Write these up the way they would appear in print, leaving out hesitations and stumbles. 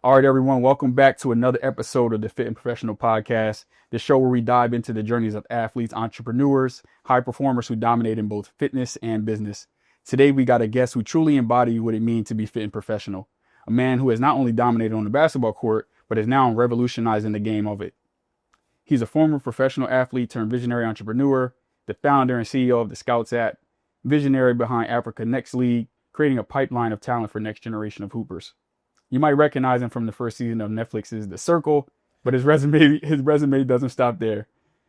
All right, everyone, welcome back to another episode of the Fit and Professional Podcast, the show where we dive into the journeys of athletes, entrepreneurs, high performers who dominate in both fitness and business. Today, we got a guest who truly embodies what it means to be fit and professional, a man who has not only dominated on the basketball court, but is now revolutionizing the game of it. He's a former professional athlete turned visionary entrepreneur, the founder and CEO of the Scoutz app, visionary behind Africa Next League, creating a pipeline of talent for next generation of hoopers. You might recognize him from the first season of Netflix's The Circle, but his resume doesn't stop there.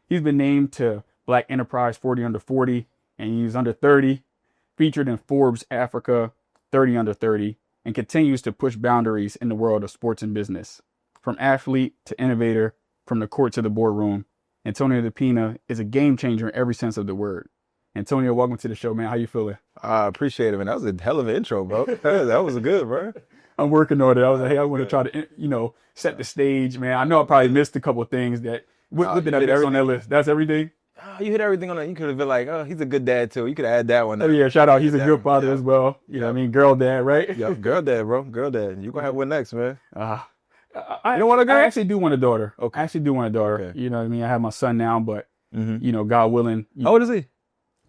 He's been named to Black Enterprise 40 Under 40, and he's under 30, featured in Forbes Africa 30 Under 30, and continues to push boundaries in the world of sports and business. From athlete to innovator, from the court to the boardroom, Antonio Depina is a game changer in every sense of the word. Antonio, welcome to the show, man. How you feeling? I appreciate it, man. That was a hell of an intro, bro. That was good, bro. I'm working on it. I was like, hey, I want to try to, set the stage, man. I know I probably missed a couple of things that, what did I miss on that list? That's everything? You hit everything on that. You could have been like, oh, he's a good dad, too. You could have add that one. Oh, yeah, shout out. He's a good father as well. You know what I mean? Girl dad, right? Yeah, girl dad, bro. Girl dad. You're going to have one next, man. You don't want a girl? I actually do want a daughter. Okay. I actually do want a daughter. Okay. You know what I mean? I have my son now, but, God willing. How old is he?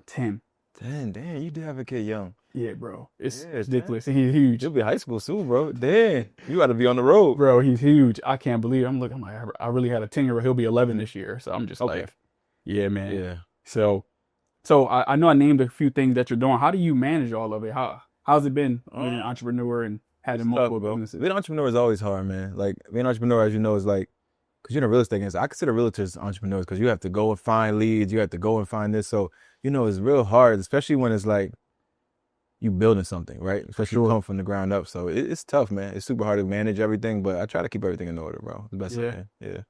10. 10. Damn, you did have a kid young. Yeah, bro. It's ridiculous. And he's huge. You'll be high school soon, bro. Damn. You got to be on the road. Bro, he's huge. I can't believe it. I'm like, I really had a 10-year-old. He'll be 11 this year. So I'm just like, yeah, man. Yeah. So I know I named a few things that you're doing. How do you manage all of it? How's it been being an entrepreneur and having multiple businesses? Being an entrepreneur is always hard, man. Like, being an entrepreneur, as you know, is like, because you're in a real estate industry. I consider realtors entrepreneurs because you have to go and find leads. You have to go and find this. So, it's real hard, especially when it's like you building something, right? Especially come from the ground up. So it's tough, man. It's super hard to manage everything, but I try to keep everything in order, bro. The best I can. Yeah.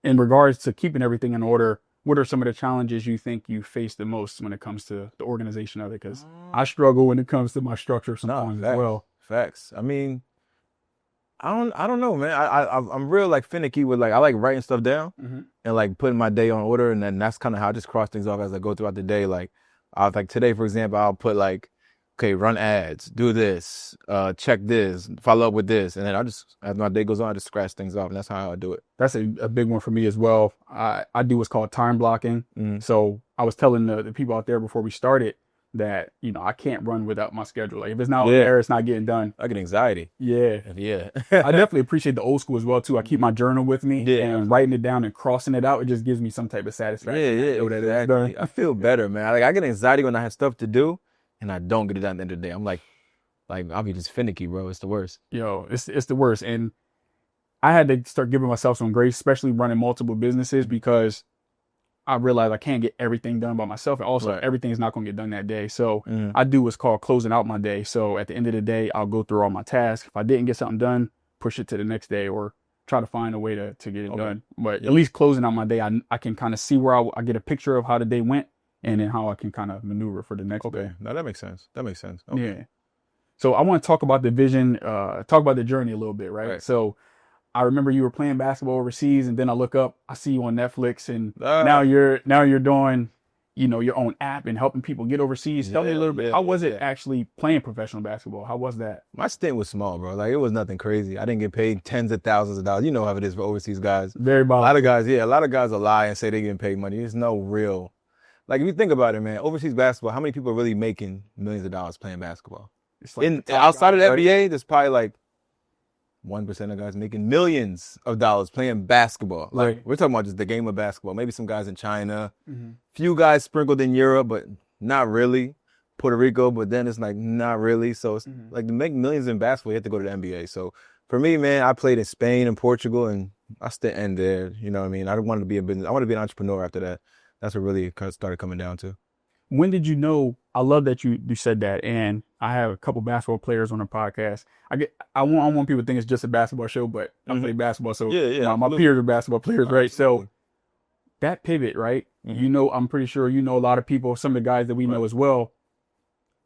In regards to keeping everything in order, what are some of the challenges you think you face the most when it comes to the organization of it? Because I struggle when it comes to my structure sometimes as well. Facts. I mean, I don't know, man. I'm real like finicky with like I like writing stuff down and like putting my day on order, and then that's kind of how I just cross things off as I go throughout the day. Like today, for example, I'll put like, okay, run ads, do this, check this, follow up with this, and then I just as my day goes on, I just scratch things off, and that's how I do it. That's a big one for me as well. I do what's called time blocking. So I was telling the people out there before we started that, I can't run without my schedule. Like if it's not there, it's not getting done. I get anxiety. Yeah. I definitely appreciate the old school as well too. I keep my journal with me and writing it down and crossing it out. It just gives me some type of satisfaction. Exactly. I feel better, man. Like I get anxiety when I have stuff to do and I don't get it done at the end of the day. I'm like I'll be just finicky, bro. It's the worst. It's the worst. And I had to start giving myself some grace, especially running multiple businesses, because I realized I can't get everything done by myself. And also everything is not going to get done that day. So I do what's called closing out my day. So at the end of the day, I'll go through all my tasks. If I didn't get something done, push it to the next day or try to find a way to get it done. But at least closing out my day, I can kind of see where I get a picture of how the day went and then how I can kind of maneuver for the next day. No, that makes sense. Okay. Yeah. So I want to talk about the vision, talk about the journey a little bit, right? So I remember you were playing basketball overseas, and then I look up, I see you on Netflix, and now you're doing, your own app and helping people get overseas. Tell me a little bit. How was it actually playing professional basketball? How was that? My stint was small, bro. Like it was nothing crazy. I didn't get paid tens of thousands of dollars. You know how it is for overseas guys. Very volatile. A lot of guys will lie and say they getting paid money. There's no real. Like if you think about it, man, overseas basketball, how many people are really making millions of dollars playing basketball? It's like outside of the NBA, there's probably like 1% of guys making millions of dollars playing basketball. Like we're talking about just the game of basketball. Maybe some guys in China, few guys sprinkled in Europe, but not really. Puerto Rico, but then it's like not really. So it's like to make millions in basketball, you have to go to the NBA. So for me, man, I played in Spain and Portugal, and I still end there. You know what I mean? I wanted to be a business. I wanted to be an entrepreneur after that. That's what really started coming down to. When did you know? I love that you said that, and I have a couple basketball players on the podcast. I want people to think it's just a basketball show, but I play basketball, so my peers are basketball players, right? So that pivot, right? I'm pretty sure a lot of people, some of the guys that we know as well,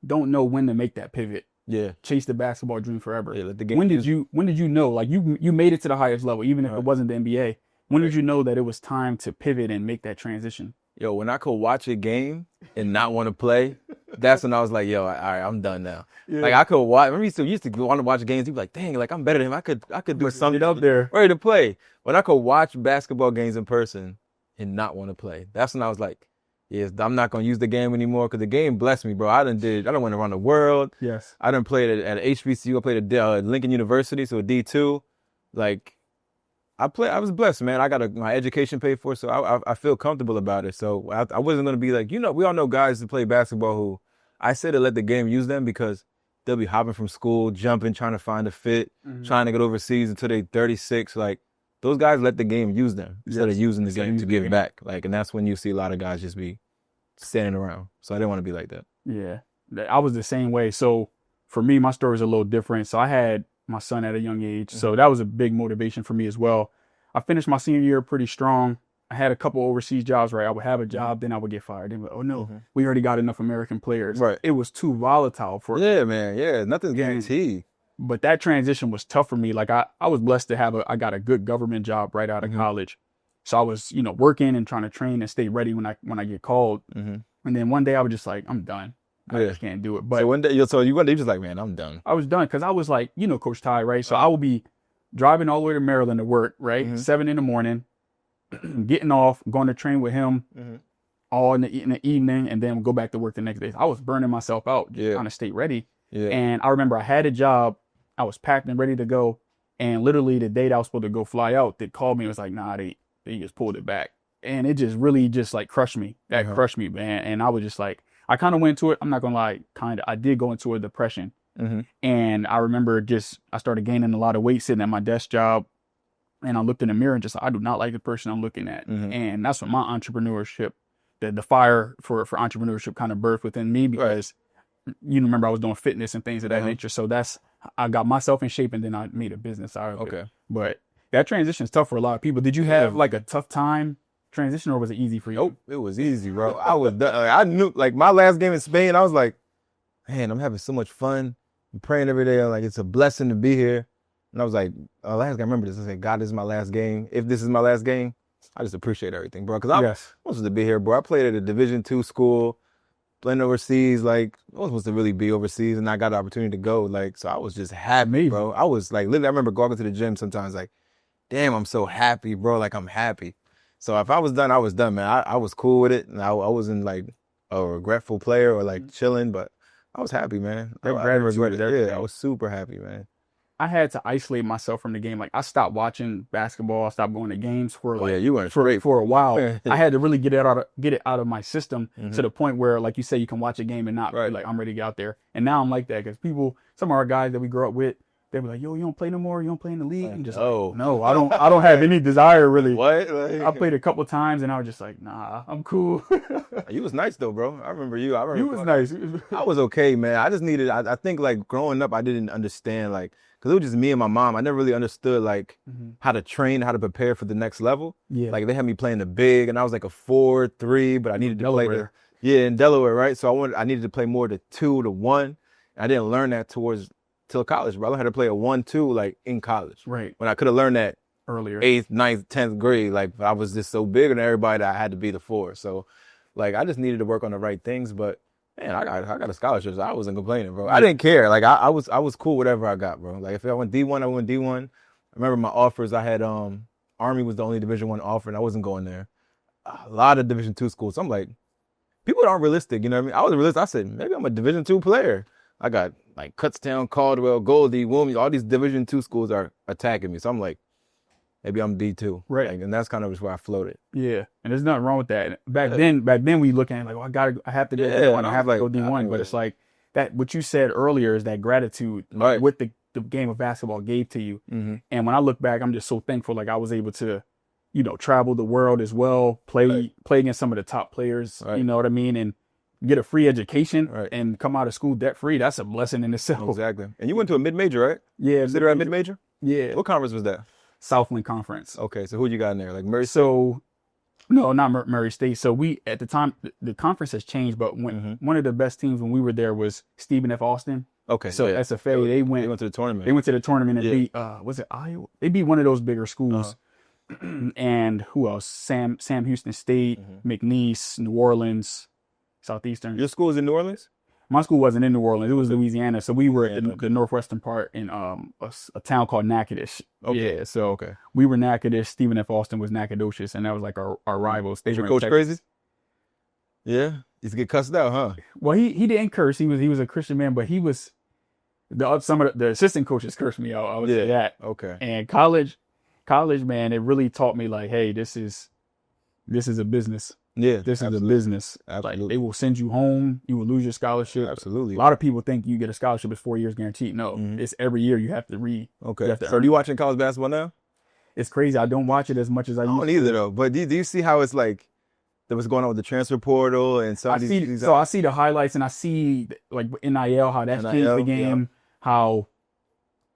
don't know when to make that pivot. Yeah, chase the basketball dream forever. Yeah, let the game when did you know? Like you made it to the highest level, even if it wasn't the NBA. When did you know that it was time to pivot and make that transition? Yo, when I could watch a game and not want to play, that's when I was like, yo, all right, I'm done now. Yeah. Like I could watch. Remember, used to want to watch games. You'd be like, dang, like I'm better than him. I could do something up there, ready to play. When I could watch basketball games in person and not want to play, that's when I was like, yes, I'm not gonna use the game anymore because the game blessed me, bro. I done went around the world. Yes, I done played at HBCU. I played at Lincoln University, so D2. Like. I was blessed, man. I got my education paid for, so I feel comfortable about it. So I wasn't going to be like, we all know guys that play basketball who I say to let the game use them because they'll be hopping from school, jumping, trying to find a fit, trying to get overseas until they're 36. Like, those guys let the game use them instead of using the game to give back. Like, and that's when you see a lot of guys just be standing around. So I didn't want to be like that. Yeah, I was the same way. So for me, my story is a little different. So I had my son at a young age. So that was a big motivation for me as well. I finished my senior year pretty strong. I had a couple overseas jobs, right? I would have a job, then I would get fired. Then, oh no, we already got enough American players. Right. It was too volatile for Yeah, man. Yeah, nothing's guaranteed. But that transition was tough for me. Like I was blessed to I got a good government job right out of college. So I was, working and trying to train and stay ready when I get called. And then one day I was just like, I'm done. I just can't do it. But so one day you just like, man, I'm done. I was done because I was like, Coach Ty, right? So I would be driving all the way to Maryland to work, right? 7 a.m, getting off, going to train with him all in the evening, and then go back to work the next day. I was burning myself out, just trying to stay ready. Yeah. And I remember I had a job, I was packed and ready to go, and literally the day that I was supposed to go fly out, they called me and was like, nah, they just pulled it back. And it just really just like crushed me. That crushed me, man. And I was just like, I kind of went into it. I'm not going to lie, I did go into a depression. And I remember I started gaining a lot of weight sitting at my desk job. And I looked in the mirror and just, I do not like the person I'm looking at. And that's when my entrepreneurship, the fire for entrepreneurship kind of birthed within me because, remember I was doing fitness and things of that nature. So I got myself in shape and then I made a business out of it. But that transition is tough for a lot of people. Did you have like a tough time transition or was it easy for you? Nope, it was easy, bro. I was done. I knew, like my last game in Spain, I was like, man, I'm having so much fun. I'm praying every day. I'm like, it's a blessing to be here. And I was like, last game, I remember this. I said, God, this is my last game. If this is my last game, I just appreciate everything, bro. Because I was supposed to be here, bro. I played at a Division II school, playing overseas. Like, I was supposed to really be overseas, and I got the opportunity to go. Like, so I was just happy, bro. I was like, literally, I remember going to the gym sometimes, like, damn, I'm so happy, bro. Like, I'm happy. So if I was done, I was done, man. I was cool with it, and I wasn't like a regretful player or like chilling, but I was happy, man. I regretted it. Yeah, I was super happy, man. I had to isolate myself from the game. Like I stopped watching basketball. I stopped going to games for like you went straight for a while. I had to really get it out of my system to the point where, like you say, you can watch a game and not be like, I'm ready to get out there. And now I'm like that because some of our guys that we grew up with, they were like, yo, you don't play no more? You don't play in the league? I'm just like, no, I don't have any desire really. What? I played a couple times and I was just like, nah, I'm cool. You was nice though, bro. I remember you. You was nice. I was okay, man. I just needed, I think like growing up, I didn't understand like, because it was just me and my mom. I never really understood like how to train, how to prepare for the next level. Yeah. Like they had me playing the big and I was like a 4-3, but I needed to play in Delaware, right? So I needed to play more the 2 to 1. I didn't learn that till college, bro. I learned how to play a 1-2 like in college. Right. When I could have learned that earlier. 8th, 9th, 10th grade. Like I was just so big than everybody that I had to be the 4. So like I just needed to work on the right things. But man, I got a scholarship, so I wasn't complaining, bro. I didn't care. Like I was cool whatever I got, bro. Like if I went D1, I went D1. I remember my offers. I had Army was the only Division I offer, and I wasn't going there. A lot of Division II schools. So I'm like, people aren't realistic. You know what I mean? I was realistic. I said maybe I'm a Division II player. I got like Kutztown, Caldwell, Goldie, Williams. All these Division II schools are attacking me. So I'm like, maybe I'm D2. Right. Like, and that's kind of just where I floated. Yeah. And there's nothing wrong with that. Back then we looking at like, I have to go D1. I have to go D1. But it's like that, what you said earlier is that gratitude with the game of basketball gave to you. And when I look back, I'm just so thankful. Like I was able to, travel the world as well, play against some of the top players, you know what I mean? And get a free education and come out of school debt free. That's a blessing in itself. Exactly. And you went to a mid-major, right? Yeah. Consider a mid-major? Yeah. What conference was that? Southland Conference. Okay, so who you got in there? Like Murray State? So, no, not Murray State. So we, at the time, the conference has changed, but when one of the best teams when we were there was Stephen F. Austin. Okay. So SFA, they went to the tournament. They went to the tournament and beat, was it Iowa? They beat one of those bigger schools. and who else? Sam Houston State, McNeese, New Orleans, Southeastern. Your school is in New Orleans? My school wasn't in New Orleans. It was Louisiana. So we were in the northwestern part in a town called Natchitoches. Okay. Yeah. So we were Natchitoches. Stephen F. Austin was Nacogdoches, and that was like our rivals. Is your coach crazy? Yeah. He's get cussed out, huh? Well, he didn't curse. He was a Christian man, but he was some of the assistant coaches cursed me out. I would say that. Okay. And college, man, it really taught me like, hey, this is a business. Yeah, this is a business. Absolutely. Like they will send you home. You will lose your scholarship. Absolutely. A lot of people think you get a scholarship is 4 years guaranteed. No, it's every year you have to read. Okay. So are you watching college basketball now? It's crazy. I don't watch it as much as I used to. I don't either though. But do you see how it's like what's going on with the transfer portal and some I see the highlights and I see like NIL how that's changed the game. How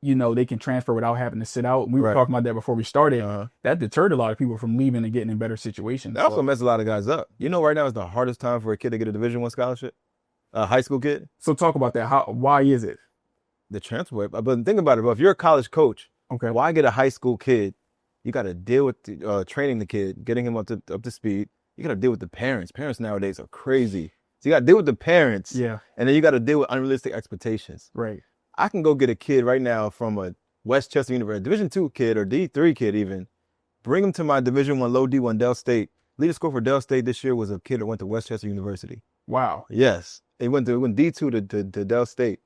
they can transfer without having to sit out. We were talking about that before we started. That deterred a lot of people from leaving and getting in better situations. That also messed a lot of guys up. Right now is the hardest time for a kid to get a Division I scholarship, a high school kid. So talk about that. Why is it? The transfer. But think about it, bro. If you're a college coach, why get a high school kid? You got to deal with training the kid, getting him up to speed. You got to deal with the parents. Parents nowadays are crazy. So you got to deal with the parents. Yeah. And then you got to deal with unrealistic expectations. Right. I can go get a kid right now from a Westchester University, Division II kid or D3 kid even, bring him to my Division I low D1 Dell State. Leader score for Dell State this year was a kid that went to Westchester University. Wow. Yes. He went D2 to Dell State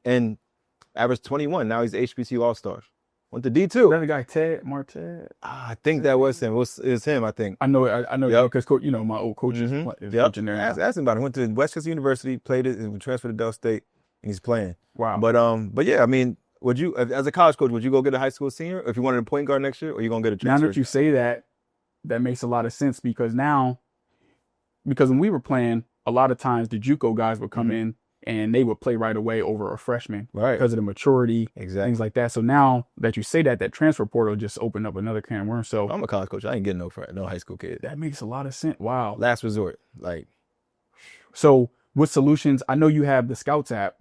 and averaged 21. Now he's HBCU All-Star. Went to D2. That the guy Ted Martez? I think that was him. It was him, I think. I know because my old coach is coaching there. Ask him about it. Went to Westchester University, played it, and transferred to Dell State, and he's playing. Wow. But yeah, I mean, would you, as a college coach, would you go get a high school senior if you wanted a point guard next year, or you gonna get a transfer? Now that you say that, that makes a lot of sense because when we were playing, a lot of times the JUCO guys would come in and they would play right away over a freshman, because of the maturity, things like that. So now that you say that transfer portal just opened up another can of worms. So I'm a college coach. I ain't getting no high school kid. That makes a lot of sense. Wow. Last resort, So what solutions? I know you have the Scoutz app.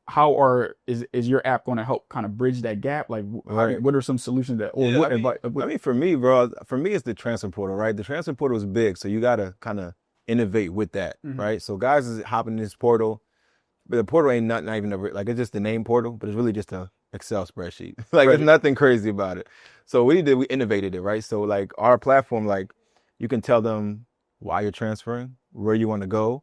How is your app going to help kind of bridge that gap? Like, what are some solutions that? I mean, for me, bro, it's the transfer portal, right? The transfer portal is big, so you got to kind of innovate with that, right? So guys is hopping in this portal, but the portal ain't not even it's just the name portal, but it's really just a Excel spreadsheet. There's nothing crazy about it. So we innovated it, right? So our platform, you can tell them why you're transferring, where you want to go,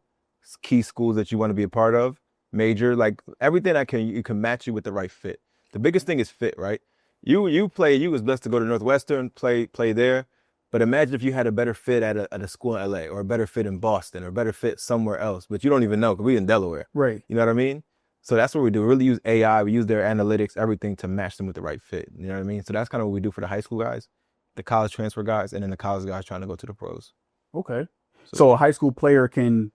key schools that you want to be a part of. Major, everything you can match you with the right fit. The biggest thing is fit, right? You was blessed to go to Northwestern, play there, but imagine if you had a better fit at a school in LA or a better fit in Boston or a better fit somewhere else, but you don't even know because we're in Delaware. Right. You know what I mean? So that's what we do. We really use AI, we use their analytics, everything to match them with the right fit. You know what I mean? So that's kind of what we do for the high school guys, the college transfer guys, and then the college guys trying to go to the pros. Okay. So a high school player can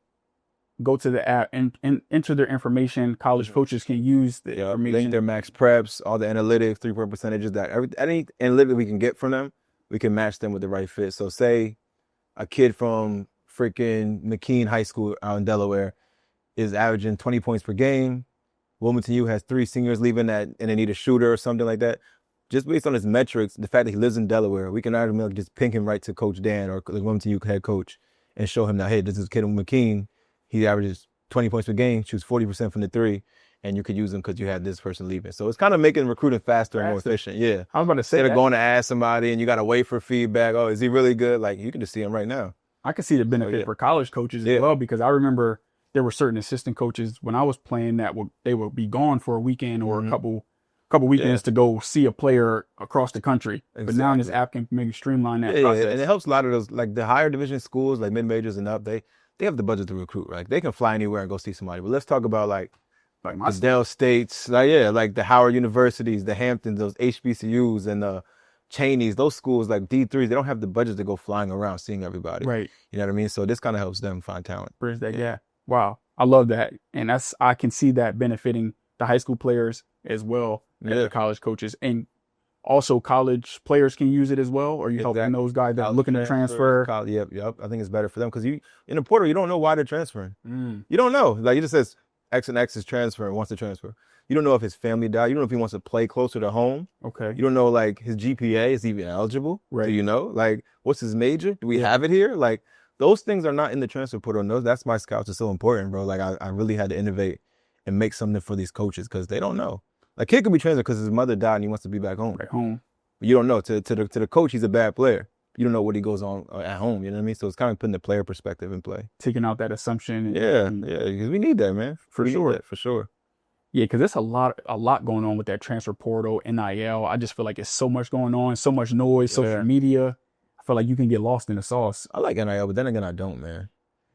go to the app and enter their information. College coaches can use the information. Link their max preps, all the analytics, 3-point percentages, any analytic we can get from them, we can match them with the right fit. So say a kid from freaking McKean High School out in Delaware is averaging 20 points per game. Wilmington U has 3 seniors leaving and they need a shooter or something like that. Just based on his metrics, the fact that he lives in Delaware, we can automatically just ping him right to Coach Dan or the Wilmington U head coach and show him that, hey, this is a kid from McKean. He averages 20 points per game, shoots 40% from the 3, and you could use him because you have this person leaving. So it's kind of making recruiting faster and more efficient. Yeah. I was about to say instead of going to ask somebody and you got to wait for feedback. Oh, is he really good? You can just see him right now. I can see the benefit for college coaches as well, because I remember there were certain assistant coaches when I was playing that they would be gone for a weekend or a couple weekends to go see a player across the country. But now this app can maybe streamline that process. And it helps a lot of those, the higher division schools, mid-majors and up, they have the budget to recruit, right? They can fly anywhere and go see somebody. But let's talk about the Dell States, the Howard Universities, the Hamptons, those HBCUs and the Cheneys, those schools D3s, they don't have the budget to go flying around seeing everybody. Right. You know what I mean? So this kind of helps them find talent. Bridge that gap. Wow. I love that. And I can see that benefiting the high school players as well as the college coaches. And also college players can use it as well, or you helping those guys that are looking to transfer. Yep. I think it's better for them because in the portal, you don't know why they're transferring. You don't know. It just says X and X is transferring, wants to transfer. You don't know if his family died. You don't know if he wants to play closer to home. Okay. You don't know, like, his GPA is even eligible. Right. Do you know? Like, what's his major? Do we have it here? Like, those things are not in the transfer portal. No, that's why Scoutz is so important, bro. Like, I really had to innovate and make something for these coaches because they don't know. Like, kid could be transferred because his mother died and he wants to be back home. Back home. But you don't know. To the coach, he's a bad player. You don't know what he goes on at home. You know what I mean? So it's kind of putting the player perspective in play. Taking out that assumption. Yeah, because we need that, man. For sure. For sure. Yeah, because there's a lot going on with that transfer portal, NIL. I just feel like it's so much going on, so much noise, social media. I feel like you can get lost in the sauce. I like NIL, but then again, I don't, man.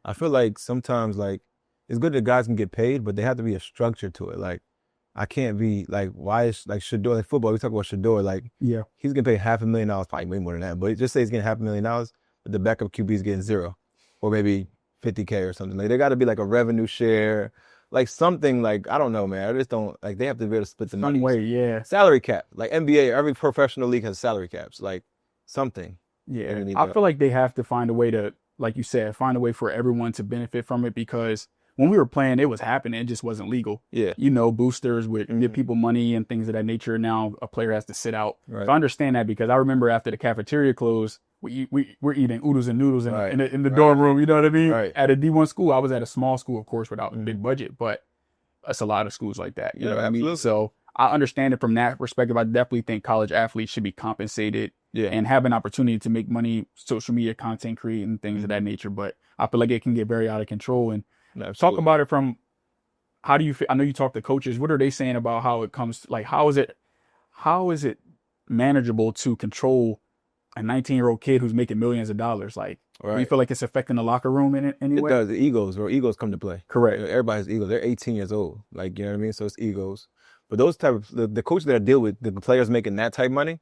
I feel like sometimes, like, it's good that guys can get paid, but there have to be a structure to it. Like, I can't be, like, why is, like, Shador, like, football, we talk about Shador, like, he's getting paid $500,000, probably way more than that, but just say he's getting $500,000, but the backup QB is getting $0, or maybe $50K or something. Like, there got to be, like, a revenue share, like, something, like, I don't know, man. I just don't, like, they have to be able to split the money. Some way, Salary cap. Like, NBA, every professional league has salary caps. Like, something. Yeah. I feel like they have to find a way to, like you said, find a way for everyone to benefit from it because when we were playing, it was happening. It just wasn't legal. Yeah. You know, boosters would give people money and things of that nature. Now a player has to sit out. Right. So I understand that because I remember after the cafeteria closed, we're eating oodles and noodles in the dorm room. You know what I mean? Right. At a D1 school, I was at a small school, of course, without a big budget, but it's a lot of schools like that. You know what I mean? So I understand it from that perspective. I definitely think college athletes should be compensated and have an opportunity to make money, social media content creating, things of that nature. But I feel like it can get very out of control. And talk about it from how do you feel? I know you talk to coaches. What are they saying about how it comes? Like, how is it manageable to control a 19-year-old kid who's making millions of dollars? Like, do you feel like it's affecting the locker room in any way? It does. The egos, bro. Egos come to play. Correct. Everybody's egos. They're 18 years old. Like, you know what I mean? So it's egos. But those type of, the coaches that I deal with, the players making that type of money,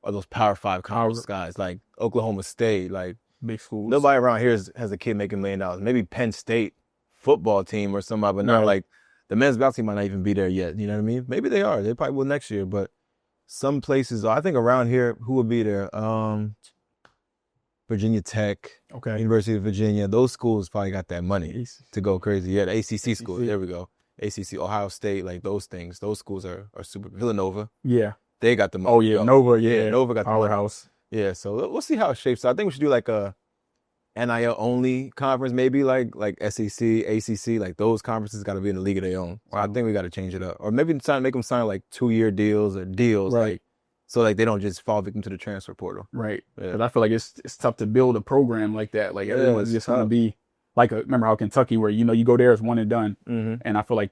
are those Power 5 conference guys, like Oklahoma State, like big schools. Nobody around here has a kid making $1 million. Maybe Penn State football team or somebody, but not like the men's basketball team might not even be there yet. You know what I mean? Maybe they are. They probably will next year. But some places, I think around here, who would be there? Virginia Tech, University of Virginia. Those schools probably got that money to go crazy. Yeah, the ACC schools. There we go. ACC, Ohio State, like those things. Those schools are super. Villanova. Yeah. They got the money. Oh, yeah. Nova, yeah. Nova got the powerhouse. Yeah, so we'll see how it shapes out. I think we should do like a NIL only conference, maybe like SEC, ACC, like those conferences got to be in the league of their own. So I think we got to change it up. Or maybe make them sign like 2-year deals or deals. Like, so like they don't just fall victim to the transfer portal. Right. Because I feel like it's tough to build a program like that. Like everyone's just going to be like, remember how Kentucky where, you go there as one and done. Mm-hmm. And I feel like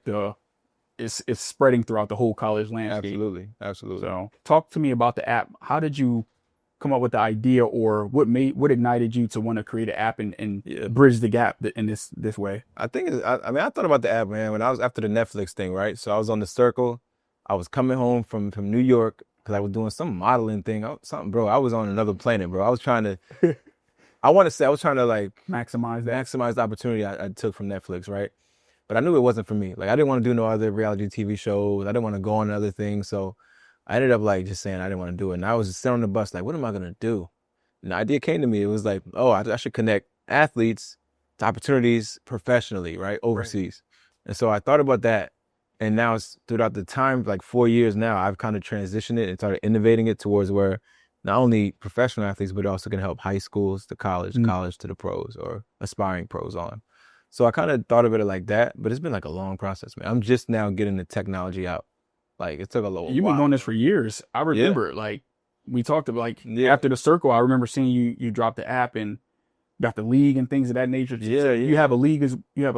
it's spreading throughout the whole college landscape. Absolutely. So talk to me about the app. How did you come up with the idea, or what ignited you to want to create an app and bridge the gap in this way? I think I thought about the app, man, when I was after the Netflix thing, right? So I was on the Circle. I was coming home from New York because I was doing some modeling thing. Bro. I was on another planet, bro. I was trying to like maximize the opportunity I took from Netflix, right? But I knew it wasn't for me. Like, I didn't want to do no other reality TV shows. I didn't want to go on other things. So I ended up like just saying I didn't want to do it. And I was just sitting on the bus like, what am I going to do? And the idea came to me. It was like, I should connect athletes to opportunities professionally, right? Overseas. Right. And so I thought about that. And now it's throughout the time, like 4 years now, I've kind of transitioned it and started innovating it towards where not only professional athletes, but also can help high schools to college, college to the pros or aspiring pros on. So I kind of thought of it like that, but it's been like a long process, man. I'm just now getting the technology out. Like, it took a little while. You've been doing this for years. I remember, like, we talked about, after the Circle, I remember seeing you drop the app and got the league and things of that nature. Yeah. You have a league as well. I have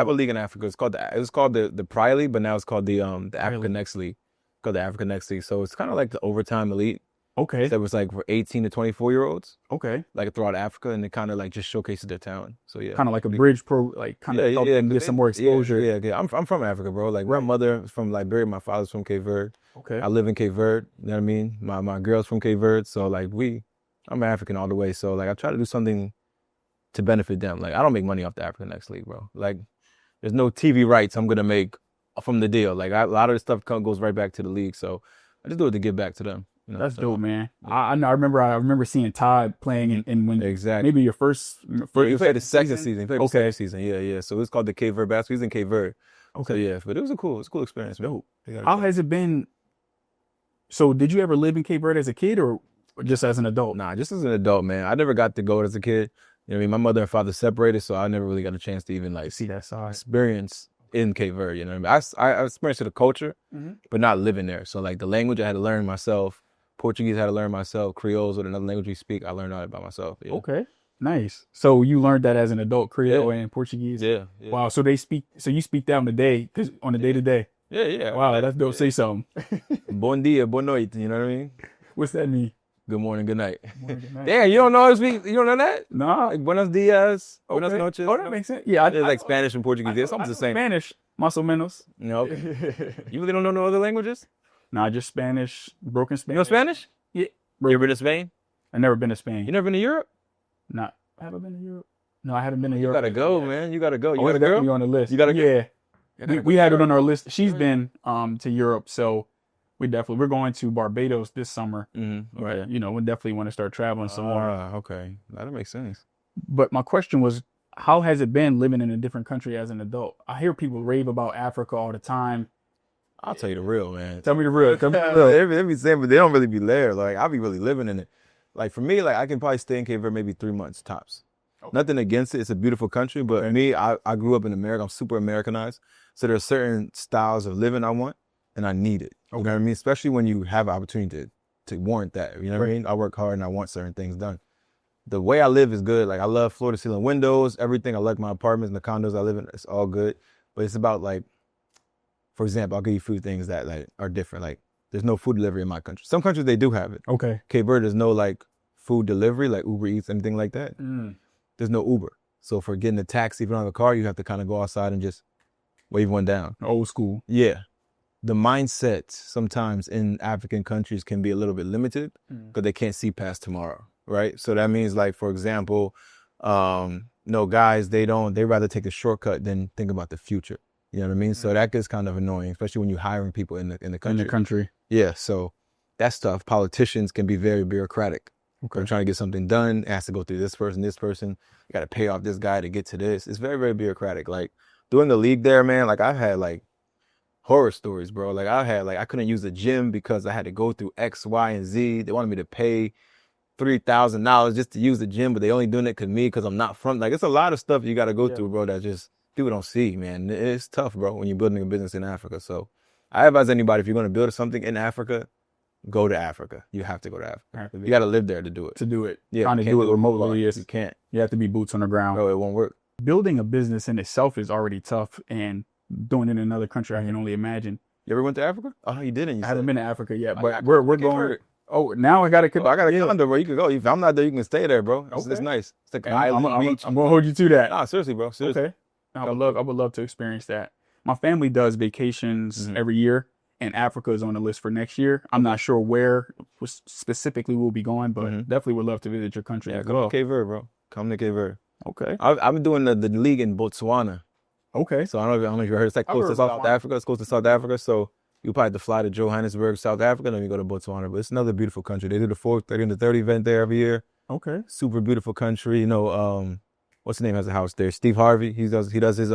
a league in Africa. It was called the Pride League, but now it's called the Africa Next League. It's called the Africa Next League. So it's kind of like the overtime elite. Okay. That was like for 18 to 24-year-olds. Okay. Like throughout Africa, and it kind of like just showcases their talent. So yeah. Kind of like a bridge pro, like kind of help them get some more exposure. Yeah. I'm from Africa, bro. Like my mother's from Liberia, my father's from Cape Verde. Okay. I live in Cape Verde. You know what I mean? My girl's from Cape Verde, so like I'm African all the way. So like I try to do something to benefit them. Like I don't make money off the Africa Next League, bro. Like there's no TV rights I'm gonna make from the deal. Like a lot of the stuff goes right back to the league. So I just do it to give back to them. That's dope, man. I remember seeing Todd playing in when maybe your first he played the second season. He played the second season. Yeah. So it's called the Cape Verde basketball. He's in Cape Verde. So yeah, but it was a cool experience, man. Dope. How has it been? So did you ever live in Cape Verde as a kid or just as an adult? Nah, just as an adult, man. I never got to go as a kid. You know what I mean? My mother and father separated, so I never really got a chance to even like See that side. experience in Cape Verde. You know what I mean? I experienced the culture, but not living there. So like the language I had to learn myself. Portuguese I had to learn myself. Creole is another language we speak. I learned all that by myself. Yeah. Okay. Nice. So you learned that as an adult, Creole and Portuguese? Yeah. Wow. So you speak that on the day to day? Yeah. Wow, that's dope. Say something. Bon dia, bon noite. You know what I mean? What's that mean? Good morning, good night. Good night. Damn, you don't know how to speak? You don't know that? Nah. Like buenos dias, Okay. buenas noches. Oh, that makes sense. Yeah. It's like Spanish and Portuguese. It's almost the same. Spanish, más o menos. You know? You really don't know no other languages? Nah, just Spanish, broken Spanish. You know Spanish? Yeah. You ever been to Spain? I've never been to Spain. You never been to Europe? Nah. Have I been to Europe? No, I haven't been to You Europe. gotta go, man. You gotta go. You Oh, got a girl? you on the list. You gotta go. Yeah. We had it on our list. She's been to Europe, so we're going to Barbados this summer. Right. You know, we definitely want to start traveling some more. Okay. That makes sense. But my question was, how has it been living in a different country as an adult? I hear people rave about Africa all the time. I'll tell you the real, man. Tell me the real. They be saying, but they don't really be there. Like, I'll be really living in it. Like, for me, like, I can probably stay in Cape Verde maybe 3 months tops. Okay. Nothing against it. It's a beautiful country. But me, I grew up in America. I'm super Americanized. So there are certain styles of living I want, and I need it. You know what I mean? Especially when you have an opportunity to warrant that. You know what I mean? I work hard and I want certain things done. The way I live is good. Like, I love floor-to-ceiling windows, everything. I like my apartments and the condos I live in. It's all good. But it's about, like, for example, I'll give you a few things that like are different. Like, there's no food delivery in my country. Some countries, they do have it. Okay. Cape Verde, there's no, like, food delivery, like Uber Eats, anything like that. There's no Uber. So for getting a taxi, if you don't have a car, you have to kind of go outside and just wave one down. Old school. Yeah. The mindset sometimes in African countries can be a little bit limited because they can't see past tomorrow, right? So that means, like, for example, guys, they rather take the shortcut than think about the future. You know what I mean? So that gets kind of annoying, especially when you're hiring people in the country. In the country. Yeah, so that's tough. Politicians can be very bureaucratic. Okay. They're trying to get something done. It has to go through this person. You got to pay off this guy to get to this. It's very, very bureaucratic. Like, doing the league there, man, like, I've had, like, horror stories, bro. Like, I couldn't use the gym because I had to go through X, Y, and Z. They wanted me to pay $3,000 just to use the gym, but they only doing it because I'm not from, like, it's a lot of stuff you got to go through, bro, that just people don't see, man. It's tough, bro, when you're building a business in Africa. So I advise anybody, if you're going to build something in Africa, go to Africa. You have to go to Africa. You got to live there to do it. Yeah. Trying to do it remotely. You can't. You have to be boots on the ground. Bro, it won't work. Building a business in itself is already tough, and doing it in another country, I can only imagine. You ever went to Africa? Oh, no, you didn't. I haven't been to Africa yet, but we're going. Oh, now I got to. I got a condo, bro. You can go. If I'm not there, you can stay there, bro. It's nice. It's like an island beach. I'm gonna hold you to that. Nah, seriously, bro. Seriously. Okay. I would love to experience that. My family does vacations every year, and Africa is on the list for next year. I'm not sure where specifically we'll be going, but definitely would love to visit your country as well. Come to Cape Verde, bro. Come to Cape Verde. Okay. I've been doing the league in Botswana. Okay. So I don't know if you heard. It's like close to South Africa. It's close to South Africa. So you probably have to fly to Johannesburg, South Africa, then you go to Botswana. But it's another beautiful country. They do the 30 under 30 event there every year. Okay. Super beautiful country. You know, what's the name has a house there? Steve Harvey. He does his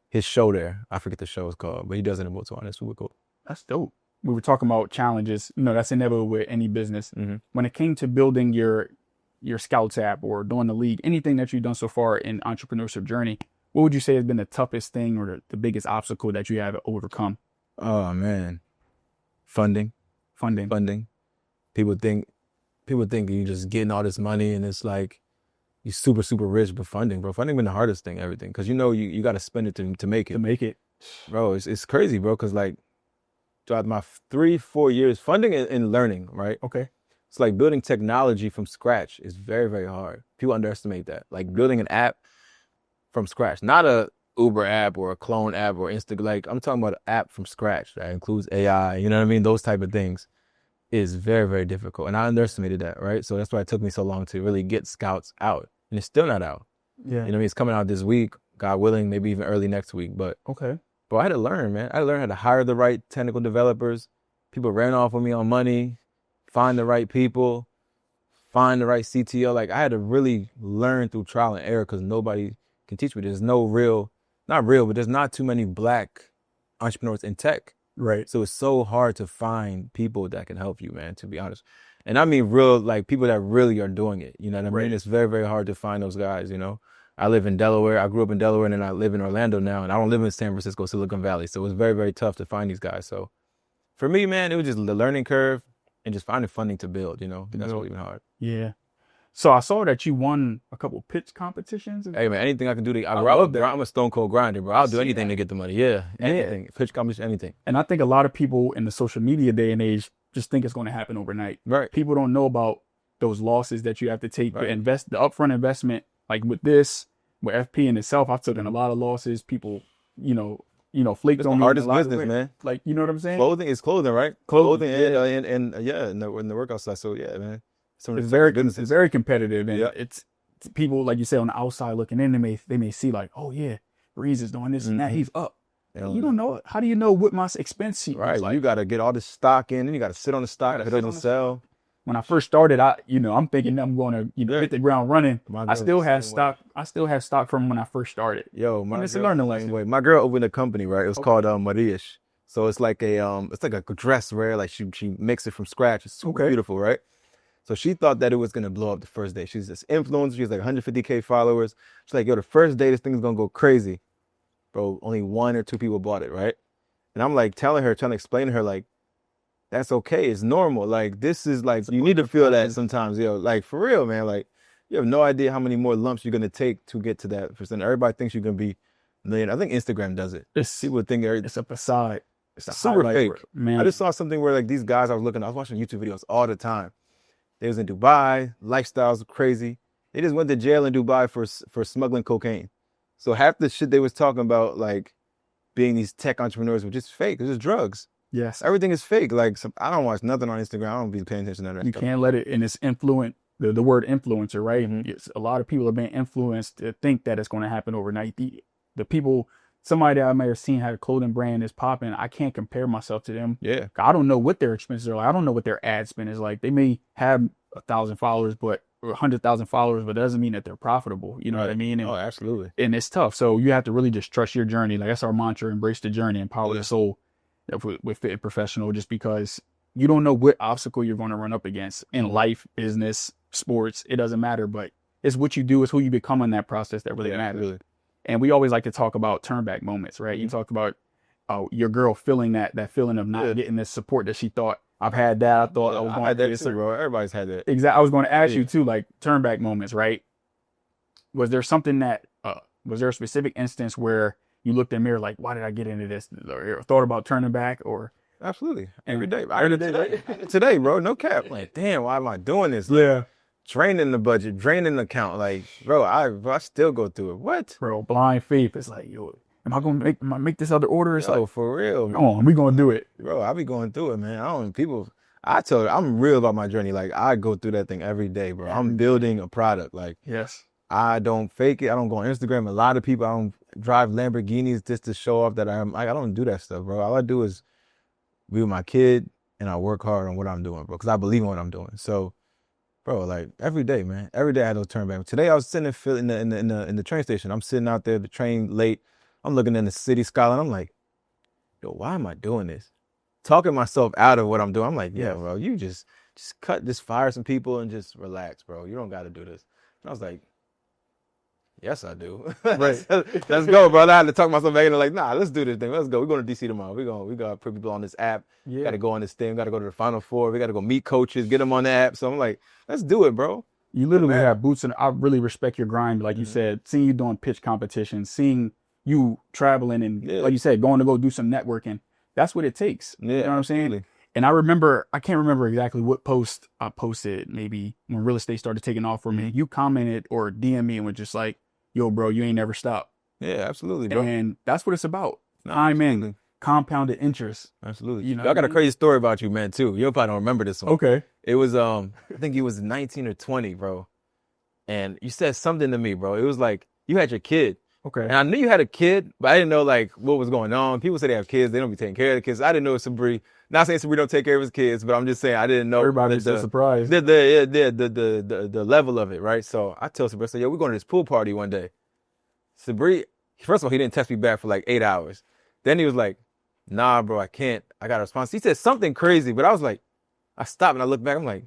his show there. I forget the show is called, but he does it in Botswana. It's super cool. That's dope. We were talking about challenges. You know, that's inevitable with any business. When it came to building your Scoutz app or doing the league, anything that you've done so far in entrepreneurship journey, what would you say has been the toughest thing or the biggest obstacle that you have overcome? Oh man, funding. People think you're just getting all this money and it's like you're super, super rich, but funding been the hardest thing, everything. Cause you got to spend it to make it. Bro, it's crazy, bro. Cause like throughout my 3-4 years, funding and learning, right? Okay. It's like building technology from scratch is very, very hard. People underestimate that. Like building an app from scratch, not a Uber app or a clone app or Insta. Like I'm talking about an app from scratch that includes AI. You know what I mean? Those type of things is very, very difficult. And I underestimated that, right? So that's why it took me so long to really get Scoutz out. And it's still not out. Yeah. You know what I mean? It's coming out this week, God willing, maybe even early next week. But okay. But I had to learn, man. I had to learn how to hire the right technical developers. People ran off with me on money, find the right people, find the right CTO. Like I had to really learn through trial and error because nobody can teach me. There's no real not real, but there's not too many black entrepreneurs in tech. Right. So it's so hard to find people that can help you, man, to be honest. And I mean real, like people that really are doing it. You know what I mean? It's very, very hard to find those guys, you know. I live in Delaware. I grew up in Delaware, and then I live in Orlando now, and I don't live in San Francisco, Silicon Valley. So it was very, very tough to find these guys. So for me, man, it was just the learning curve and just finding funding to build, you know. That's really hard. Yeah. So I saw that you won a couple pitch competitions. Hey, man, anything I can do to, I'm a stone cold grinder, bro. I'll do anything to get the money. Yeah, anything. Pitch competition, anything. And I think a lot of people in the social media day and age just think it's going to happen overnight. Right. People don't know about those losses that you have to take, the upfront investment, like with FP in itself. I've taken a lot of losses. People, flaked on me. Hardest business, man. Like, you know what I'm saying? Clothing is clothing, right? Clothing and in the workout side. So yeah, man. It's very competitive, and it's people, like you say, on the outside looking in. They may see like, oh yeah, Breeze is doing this and that. He's up. You don't know it. How do you know what my expense sheet was like? You got to get all this stock in, and you got to sit on the stock if it doesn't sell. When I first started, I'm thinking I'm going to hit the ground running. I still have stock. I still have stock from when I first started. It's a learning lesson. My girl opened a company, right? It was called Maria's. So it's like a dress, right? Like she makes it from scratch. It's super beautiful, right? So she thought that it was gonna blow up the first day. She's this influencer. She's like 150K followers. She's like, yo, the first day this thing's gonna go crazy, bro. Only 1 or 2 people bought it, right? And I'm like trying to explain to her, like, that's okay. It's normal. Like, this is like, you need to feel that sometimes, yo. Like, for real, man. Like, you have no idea how many more lumps you're gonna take to get to that percent. Everybody thinks you're gonna be a million. I think Instagram does it. People think it's a facade. It's super fake, man. I just saw something where like these guys I was watching YouTube videos all the time. They was in Dubai, lifestyles crazy. They just went to jail in Dubai for smuggling cocaine. So half the shit they was talking about, like being these tech entrepreneurs, were just fake. It was just drugs. Yes. Everything is fake. Like, I don't watch nothing on Instagram. I don't be paying attention to that. You can't let it, and it's the word influencer, right? A lot of people are being influenced to think that it's going to happen overnight. The people, somebody that I may have seen had a clothing brand is popping. I can't compare myself to them. Yeah. I don't know what their expenses are like. I don't know what their ad spend is like. They may have 1,000 followers, or 100,000 followers, but that doesn't mean that they're profitable. You know what I mean? And, absolutely. And it's tough. So you have to really just trust your journey. Like, that's our mantra: embrace the journey, empower the soul. With Fit and Professional, just because you don't know what obstacle you're going to run up against in life, business, sports. It doesn't matter, but it's what you do, it's who you become in that process that really matters. Really. And we always like to talk about turn back moments, right? You talked about your girl feeling that feeling of not getting this support that she thought. I've had that. I thought I was going to get bro. Everybody's had that. Exactly. I was going to ask you too, like turn back moments, right? Was there something was there a specific instance where you looked in the mirror like, why did I get into this? Or thought about turning back? Or absolutely every day. Today, bro. No cap. Like, damn, why am I doing this? Yeah. Draining the budget, draining the account. Like, bro, I still go through it. What? Bro, blind faith. It's like, yo, am I gonna make this other order? It's like, for real. Come on, we gonna do it. Bro, I be going through it, man. I tell you, I'm real about my journey. Like, I go through that thing every day, bro. I'm building a product. Like, yes. I don't fake it. I don't go on Instagram. A lot of people, I don't drive Lamborghinis just to show off that I don't do that stuff, bro. All I do is be with my kid and I work hard on what I'm doing, bro, because I believe in what I'm doing. So, bro, like every day, man. Every day I had no turn back. Today I was sitting in the train station. I'm sitting out there, the train late. I'm looking in the city skyline. I'm like, yo, why am I doing this? Talking myself out of what I'm doing. I'm like, yeah, bro, you just fire some people and just relax, bro. You don't got to do this. And I was like, yes, I do. Right. Let's go, brother. I had to talk myself back into like, nah, let's do this thing. Let's go. We're going to DC tomorrow. We got to put people on this app. Yeah. Got to go on this thing. Got to go to the Final Four. We got to go meet coaches, get them on the app. So I'm like, let's do it, bro. You literally have boots, and I really respect your grind. Like you said, seeing you doing pitch competitions, seeing you traveling and like you said, going to go do some networking. That's what it takes. Yeah, you know what I'm saying? Absolutely. And I can't remember exactly what post I posted, maybe when real estate started taking off for me. You commented or DM me and was just like, yo, bro, you ain't never stopped. Yeah, absolutely, bro. And that's what it's about. Time in, compounded interest. Absolutely. You know, I got a crazy story about you, man, too. You probably don't remember this one. Okay. It was, I think you was 19 or 20, bro. And you said something to me, bro. It was like, you had your kid. Okay. And I knew you had a kid, but I didn't know, like, what was going on. People say they have kids. They don't be taking care of the kids. I didn't know Sabri. Not saying Sabri don't take care of his kids, but I'm just saying I didn't know. Everybody's so surprised. The level of it, right? So I tell Sabri, I said, yo, we're going to this pool party one day. Sabri, First of all, he didn't text me back for like 8 hours. Then he was like, nah, bro, I can't. I got a response. He said something crazy, but I was like, I stopped and I looked back. I'm like,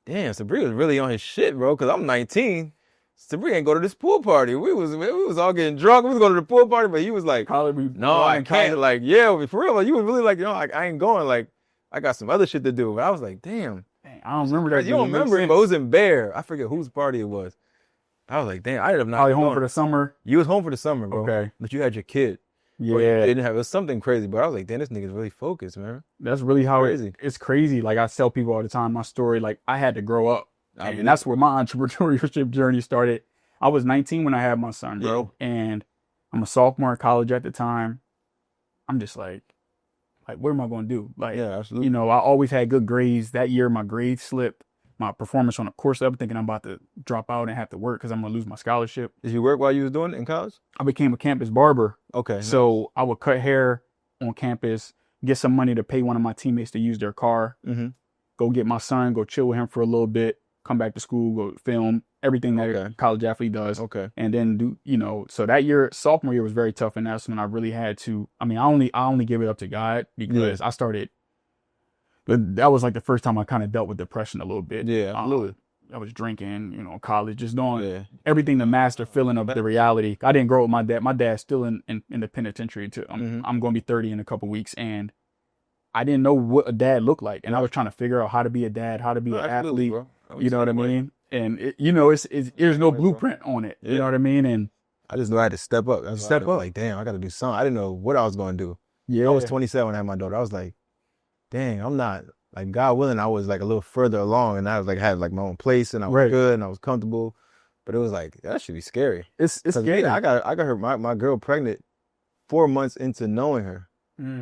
damn, Sabri was really on his shit, bro, because I'm 19. Sabri ain't go to this pool party. We was all getting drunk. We was going to the pool party, but he was like, no, I can't. Like, yeah, for real. Like, you was really like, I ain't going. Like, I got some other shit to do. But I was like, damn. I don't remember that. You don't remember it, but it was in Bear. I forget whose party it was. I was like, damn, I ended up not probably home for the summer. You was home for the summer, bro. Okay. But you had your kid. Yeah. Or you didn't have, it was something crazy, but I was like, damn, this nigga's really focused, man. That's really how it's crazy. Like, I tell people all the time, my story, like, I had to grow up. And that's where my entrepreneurship journey started. I was 19 when I had my son, bro. Yeah. And I'm a sophomore in college at the time. I'm just like, what am I going to do? Like, yeah, absolutely. You know, I always had good grades. That year, my grades slipped. My performance on the course, I'm thinking I'm about to drop out and have to work because I'm going to lose my scholarship. Did you work while you was doing it in college? I became a campus barber. Okay. So I would cut hair on campus, get some money to pay one of my teammates to use their car, go get my son, go chill with him for a little bit, come back to school, go film, everything that a college athlete does. Okay. And then do, you know, so that year, sophomore year was very tough. And that's when I really had to, I mean, I only give it up to God because I started. But that was like the first time I kind of dealt with depression a little bit. Yeah, absolutely. I was drinking, you know, college, just doing everything to master feeling of the reality. I didn't grow up with my dad. My dad's still in the penitentiary. I'm going to be 30 in a couple weeks. And I didn't know what a dad looked like. And I was trying to figure out how to be a dad, how to be an athlete. You know what I mean? And, there's no blueprint on it. You know what I mean? And I just knew I had to step up. Like, damn, I got to do something. I didn't know what I was going to do. Yeah. I was 27 when I had my daughter. I was like, dang, I'm not, like, God willing, I was like a little further along and I was like, had like my own place and I was good and I was comfortable. But it was like, that should be scary. It's scary. I got my girl pregnant 4 months into knowing her.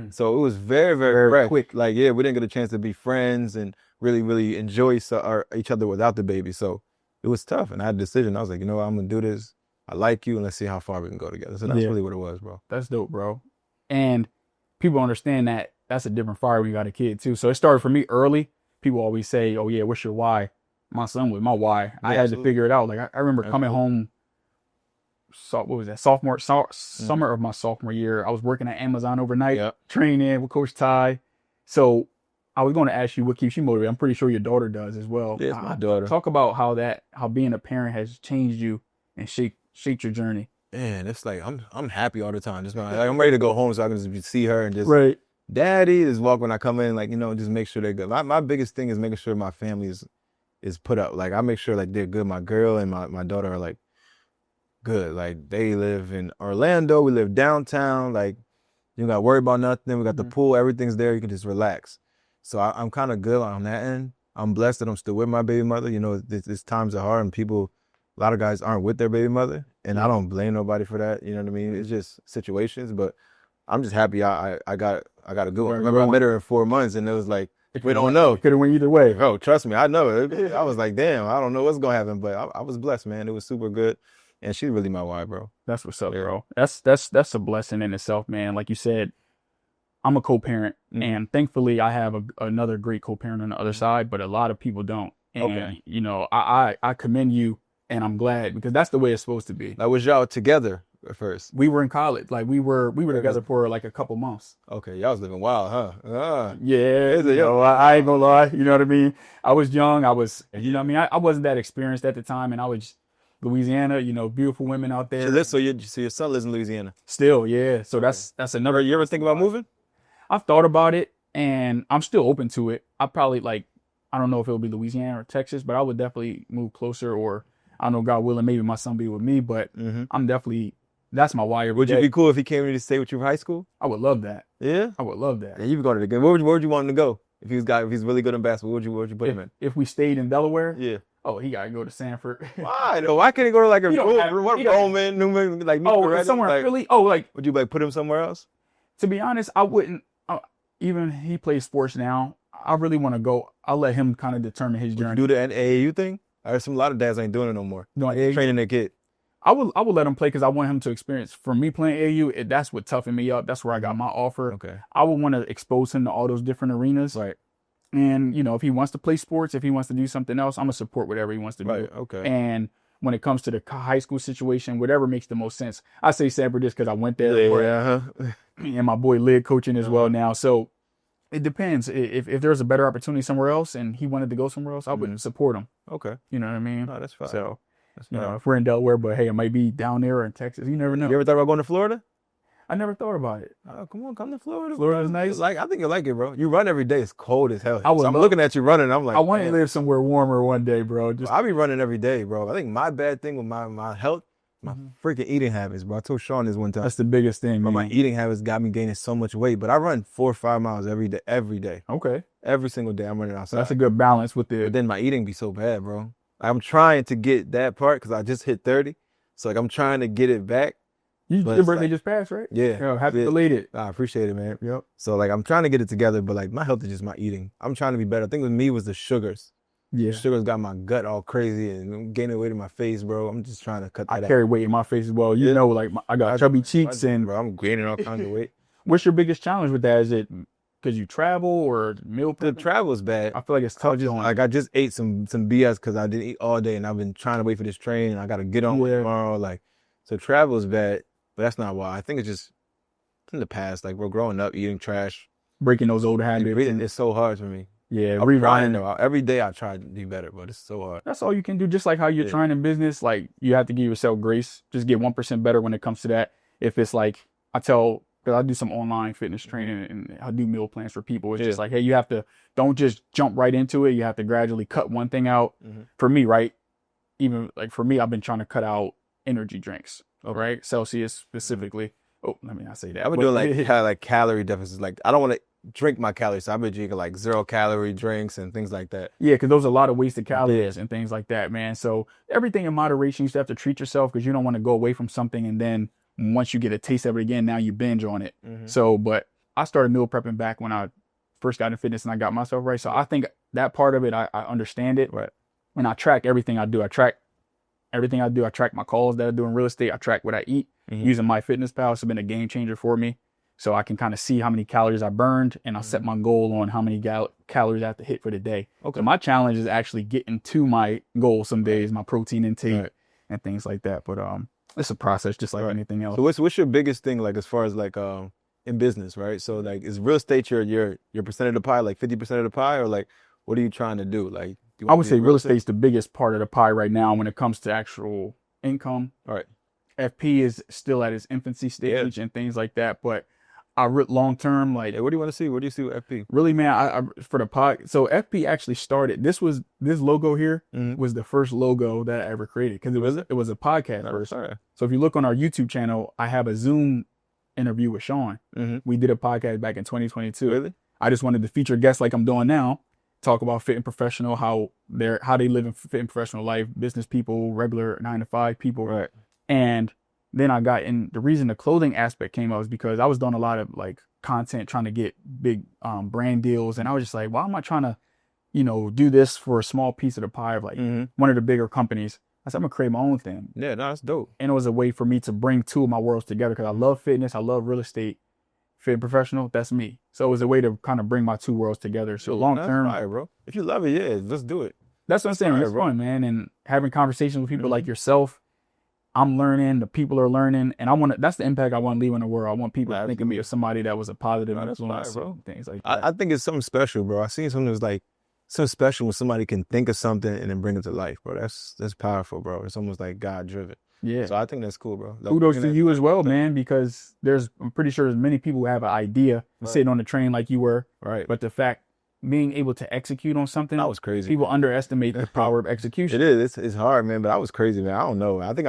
So it was very, very quick. Like, yeah, we didn't get a chance to be friends and really, really enjoy each other without the baby. So it was tough. And I had a decision. I was like, you know what, I'm going to do this. I like you and let's see how far we can go together. So that's really what it was, bro. That's dope, bro. And people understand that that's a different fire when you got a kid too. So it started for me early. People always say, oh yeah, what's your why? My son was my why. I had to figure it out. Like I remember coming home, what was that, summer of my sophomore year. I was working at Amazon overnight, training with Coach Ty. So I was going to ask you what keeps you motivated. I'm pretty sure your daughter does as well. Yeah, it's my daughter. Talk about how being a parent has changed you and shaped your journey. Man, it's like I'm happy all the time. Just like, I'm ready to go home so I can just see her and just Daddy is walk when I come in, like, you know, just make sure they're good. My biggest thing is making sure my family is put up. Like, I make sure like they're good. My girl and my daughter are like good. Like, they live in Orlando. We live downtown. Like, you don't got to worry about nothing. We got the pool. Everything's there. You can just relax. So I'm kind of good on that end. I'm blessed that I'm still with my baby mother. You know, these times are hard and a lot of guys aren't with their baby mother. And I don't blame nobody for that. You know what I mean? It's just situations. But I'm just happy I got a good one. Remember, I met her in 4 months, and it was like, we don't know. Could have went either way. Bro, trust me, I know. I was like, damn, I don't know what's gonna happen, but I was blessed, man. It was super good, and she's really my wife, bro. That's what's up, bro. That's a blessing in itself, man. Like you said, I'm a co-parent, and thankfully, I have another great co-parent on the other side, but a lot of people don't. And you know, I commend you, and I'm glad because that's the way it's supposed to be. Like, was y'all together at first? We were in college. Like we were together for like a couple months. Okay, y'all was living wild, huh? Yeah, you know, I ain't gonna lie. You know what I mean? I was young. I was, you know what I mean? I wasn't that experienced at the time, and I was Louisiana. You know, beautiful women out there. So your son lives in Louisiana? Still, yeah. So that's another. You ever think about moving? I've thought about it, and I'm still open to it. I probably I don't know if it'll be Louisiana or Texas, but I would definitely move closer. Or I don't know, God willing, maybe my son be with me. But I'm definitely. That's my wire. Would you be cool if he came in to stay with you for high school? I would love that. Yeah? I would love that. Yeah, you be going to the game. Where would you want him to go? If he's really good in basketball, where would you put him in? If we stayed in Delaware? Yeah. Oh, he gotta go to Sanford. Why though? Why can't he go to like Roman, Newman, like somewhere in Philly? Oh, like would you like put him somewhere else? To be honest, I wouldn't. Even he plays sports now. I really want to go. I'll let him kind of determine his journey. Do the AAU thing? I heard a lot of dads ain't doing it no more. No, training their kid. I would let him play because I want him to experience. For me playing AAU, that's what toughened me up. That's where I got my offer. Okay. I would want to expose him to all those different arenas. Right. And, you know, if he wants to play sports, if he wants to do something else, I'm going to support whatever he wants to do. Right, okay. And when it comes to the high school situation, whatever makes the most sense. I say Sanford just because I went there. Yeah. And my boy Lid coaching as well now. So it depends. If there's a better opportunity somewhere else and he wanted to go somewhere else, I would support him. Okay. You know what I mean? No, that's fine. So, that's you fine. know, if we're in Delaware, but hey, it might be down there or in Texas. You never know. You ever thought about going to Florida? I never thought about it. Oh, come on, come to Florida. Florida's nice. Like, I think you'll like it, bro. You run every day. It's cold as hell. I'm looking at you running. I'm like, I want to live somewhere warmer one day, bro. I be running every day, bro. I think my bad thing with my health, my freaking eating habits, bro. I told Sean this one time. That's the biggest thing, Bro, man. my eating habits got me gaining so much weight, but I run 4 or 5 miles every day. Okay. Every single day I'm running outside. So that's a good balance with But then my eating be so bad, bro. I'm trying to get that part because I just hit 30. So like I'm trying to get it back. Your birthday just passed, right? Yeah. Yo, happy belated. I appreciate it, man. Yep. So like I'm trying to get it together, but like my health is just my eating. I'm trying to be better. I think with me was the sugars. Yeah. The sugars got my gut all crazy and I'm gaining weight in my face, bro. I'm just trying to cut that out. I carry weight in my face as well. You know, like I got chubby cheeks and bro, I'm gaining all kinds of weight. What's your biggest challenge with that? Is it because you travel or meal prep? The travel is bad. I feel like it's tough. I just ate some BS because I didn't eat all day and I've been trying to wait for this train and I got to get on tomorrow. Like, so travel is bad, but that's not why. I think it's just in the past. Like we're growing up eating trash, breaking those old habits. It's so hard for me. Yeah, I'm trying though. Every day I try to do better, but it's so hard. That's all you can do. Just like how you're trying in business, like you have to give yourself grace. Just get 1% better when it comes to that. If it's like because I do some online fitness training and I do meal plans for people. It's just like, hey, you have to don't just jump right into it. You have to gradually cut one thing out. For me, right? Even like for me, I've been trying to cut out energy drinks, right? Celsius specifically. Oh, let me not say that. I've been doing like calorie deficits. Like I don't want to drink my calories. So I've been drinking like 0-calorie drinks and things like that. Yeah, because those are a lot of wasted calories and things like that, man. So everything in moderation, you still have to treat yourself because you don't want to go away from something and then once you get a taste of it again, now you binge on it. So, but I started meal prepping back when I first got in fitness and I got myself right. So I think that part of it, I understand it. Right. And I track everything I do. I track everything I do. I track my calls that I do in real estate. I track what I eat using MyFitnessPal. It's been a game changer for me. So I can kind of see how many calories I burned and I'll set my goal on how many calories I have to hit for the day. Okay. So my challenge is actually getting to my goal some days, my protein intake and things like that. But it's a process just like anything else. So what's your biggest thing like as far as like in business, right? So like is real estate your percent of the pie, like 50% of the pie, or like what are you trying to do? Like I would say real estate's the biggest part of the pie right now when it comes to actual income. All right. FP is still at its infancy stage and things like that, but long term, like what do you want to see? What do you see with FP? Really, man, I for the pod. So FP actually started. This logo here was the first logo that I ever created because it was a podcast first. So if you look on our YouTube channel, I have a Zoom interview with Sean. We did a podcast back in 2022. Really? I just wanted to feature guests like I'm doing now, talk about fit and professional, how they live in fit and professional life, business people, regular 9-to-5 people, right? And then I got in. The reason the clothing aspect came up was because I was doing a lot of like content trying to get big brand deals. And I was just like, why am I trying to, do this for a small piece of the pie of like one of the bigger companies? I said, I'm gonna create my own thing. Yeah, no, that's dope. And it was a way for me to bring two of my worlds together because I love fitness, I love real estate, fit and professional. That's me. So it was a way to kind of bring my two worlds together. So long term, fire, bro. If you love it, yeah, let's do it. That's what I'm saying. It's fun, man. And having conversations with people like yourself. I'm learning, the people are learning, and that's the impact I want to leave in the world. I want people to think of me as somebody that was a positive influence, bro. Things like that. I think it's something special, bro. I seen something that's like something special when somebody can think of something and then bring it to life, bro. That's powerful, bro. It's almost like God driven. Yeah. So I think that's cool, bro. Kudos to you as well, man, because I'm pretty sure there's many people who have an idea sitting on the train like you were. Right. But the fact being able to execute on something, that was crazy. People underestimate the power of execution. It is. It's hard, man, but I was crazy, man. I don't know. I think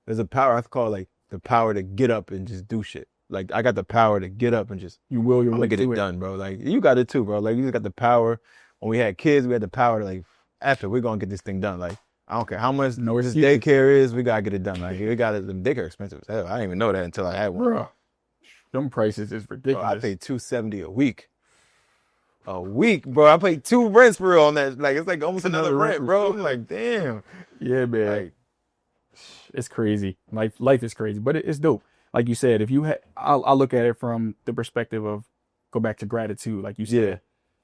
there's a power, I call it like the power to get up and just do shit. Like I got the power to get up and just I'm gonna get it done, bro. Like you got it too, bro. Like you just got the power. When we had kids, we had the power to like, after we're gonna get this thing done. Like I don't care how much this daycare is, we gotta get it done. Like we got it. The daycare expensive as hell. I didn't even know that until I had one. Bro, them prices is ridiculous. Bro, I paid $270 a week. A week, bro. I paid 2 rents for real on that. Like it's like almost another rent, bro. I'm like, damn. Yeah, man. Like, it's crazy. Life is crazy, but it's dope. Like you said, if you I'll look at it from the perspective of go back to gratitude. Like you said,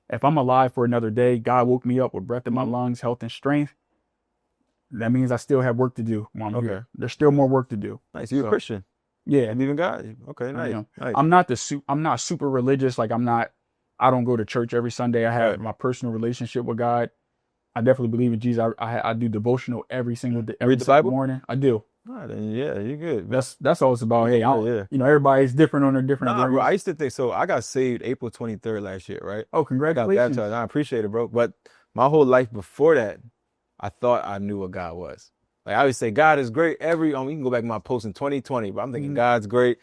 if I'm alive for another day, God woke me up with breath in my lungs, health and strength. that means I still have work to do while I'm Okay. here. There's still more work to do. Nice. You're a Christian. Yeah. You even got it. Okay, nice. Nice. I'm not super religious. Like I don't go to church every Sunday. I have my personal relationship with God. I definitely believe in Jesus. I do devotional every single day, every Read the Bible? morning. I do. All right, then, yeah, you're good. That's all it's about. Hey, everybody's different on their different. Nah, bro, I used to think so. I got saved April 23rd last year, right? Oh, congratulations! I got baptized. I appreciate it, bro. But my whole life before that, I thought I knew what God was. Like I always say, God is great. You can go back to my post in 2020, but I'm thinking God's great.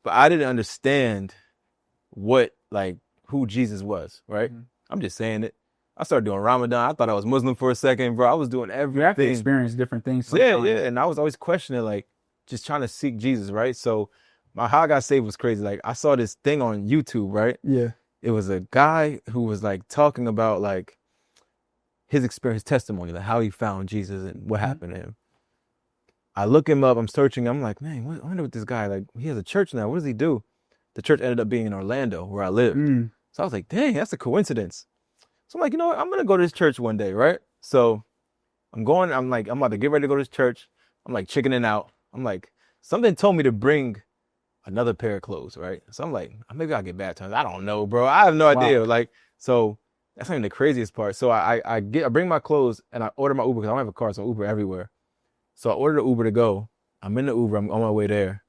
But I didn't understand who Jesus was, right? I'm just saying it. I started doing Ramadan. I thought I was Muslim for a second, bro. I was doing everything. You have to experience different things. Yeah. And I was always questioning, like, just trying to seek Jesus, right? So how I got saved was crazy. Like, I saw this thing on YouTube, right? Yeah. It was a guy who was, like, talking about, like, his experience, testimony, like how he found Jesus and what happened to him. I look him up. I'm searching. I'm like, man, I wonder what this guy, like, he has a church now. What does he do? The church ended up being in Orlando, where I live. So I was like, dang, that's a coincidence. So I'm like, you know what? I'm going to go to this church one day, right? So I'm about to get ready to go to this church. I'm like chickening out. I'm like, something told me to bring another pair of clothes, right? So I'm like, maybe I'll get baptized. I don't know, bro. I have no idea. Like, so that's not even the craziest part. So I bring my clothes and I order my Uber because I don't have a car, so I Uber everywhere. So I ordered an Uber to go. I'm in the Uber. I'm on my way there.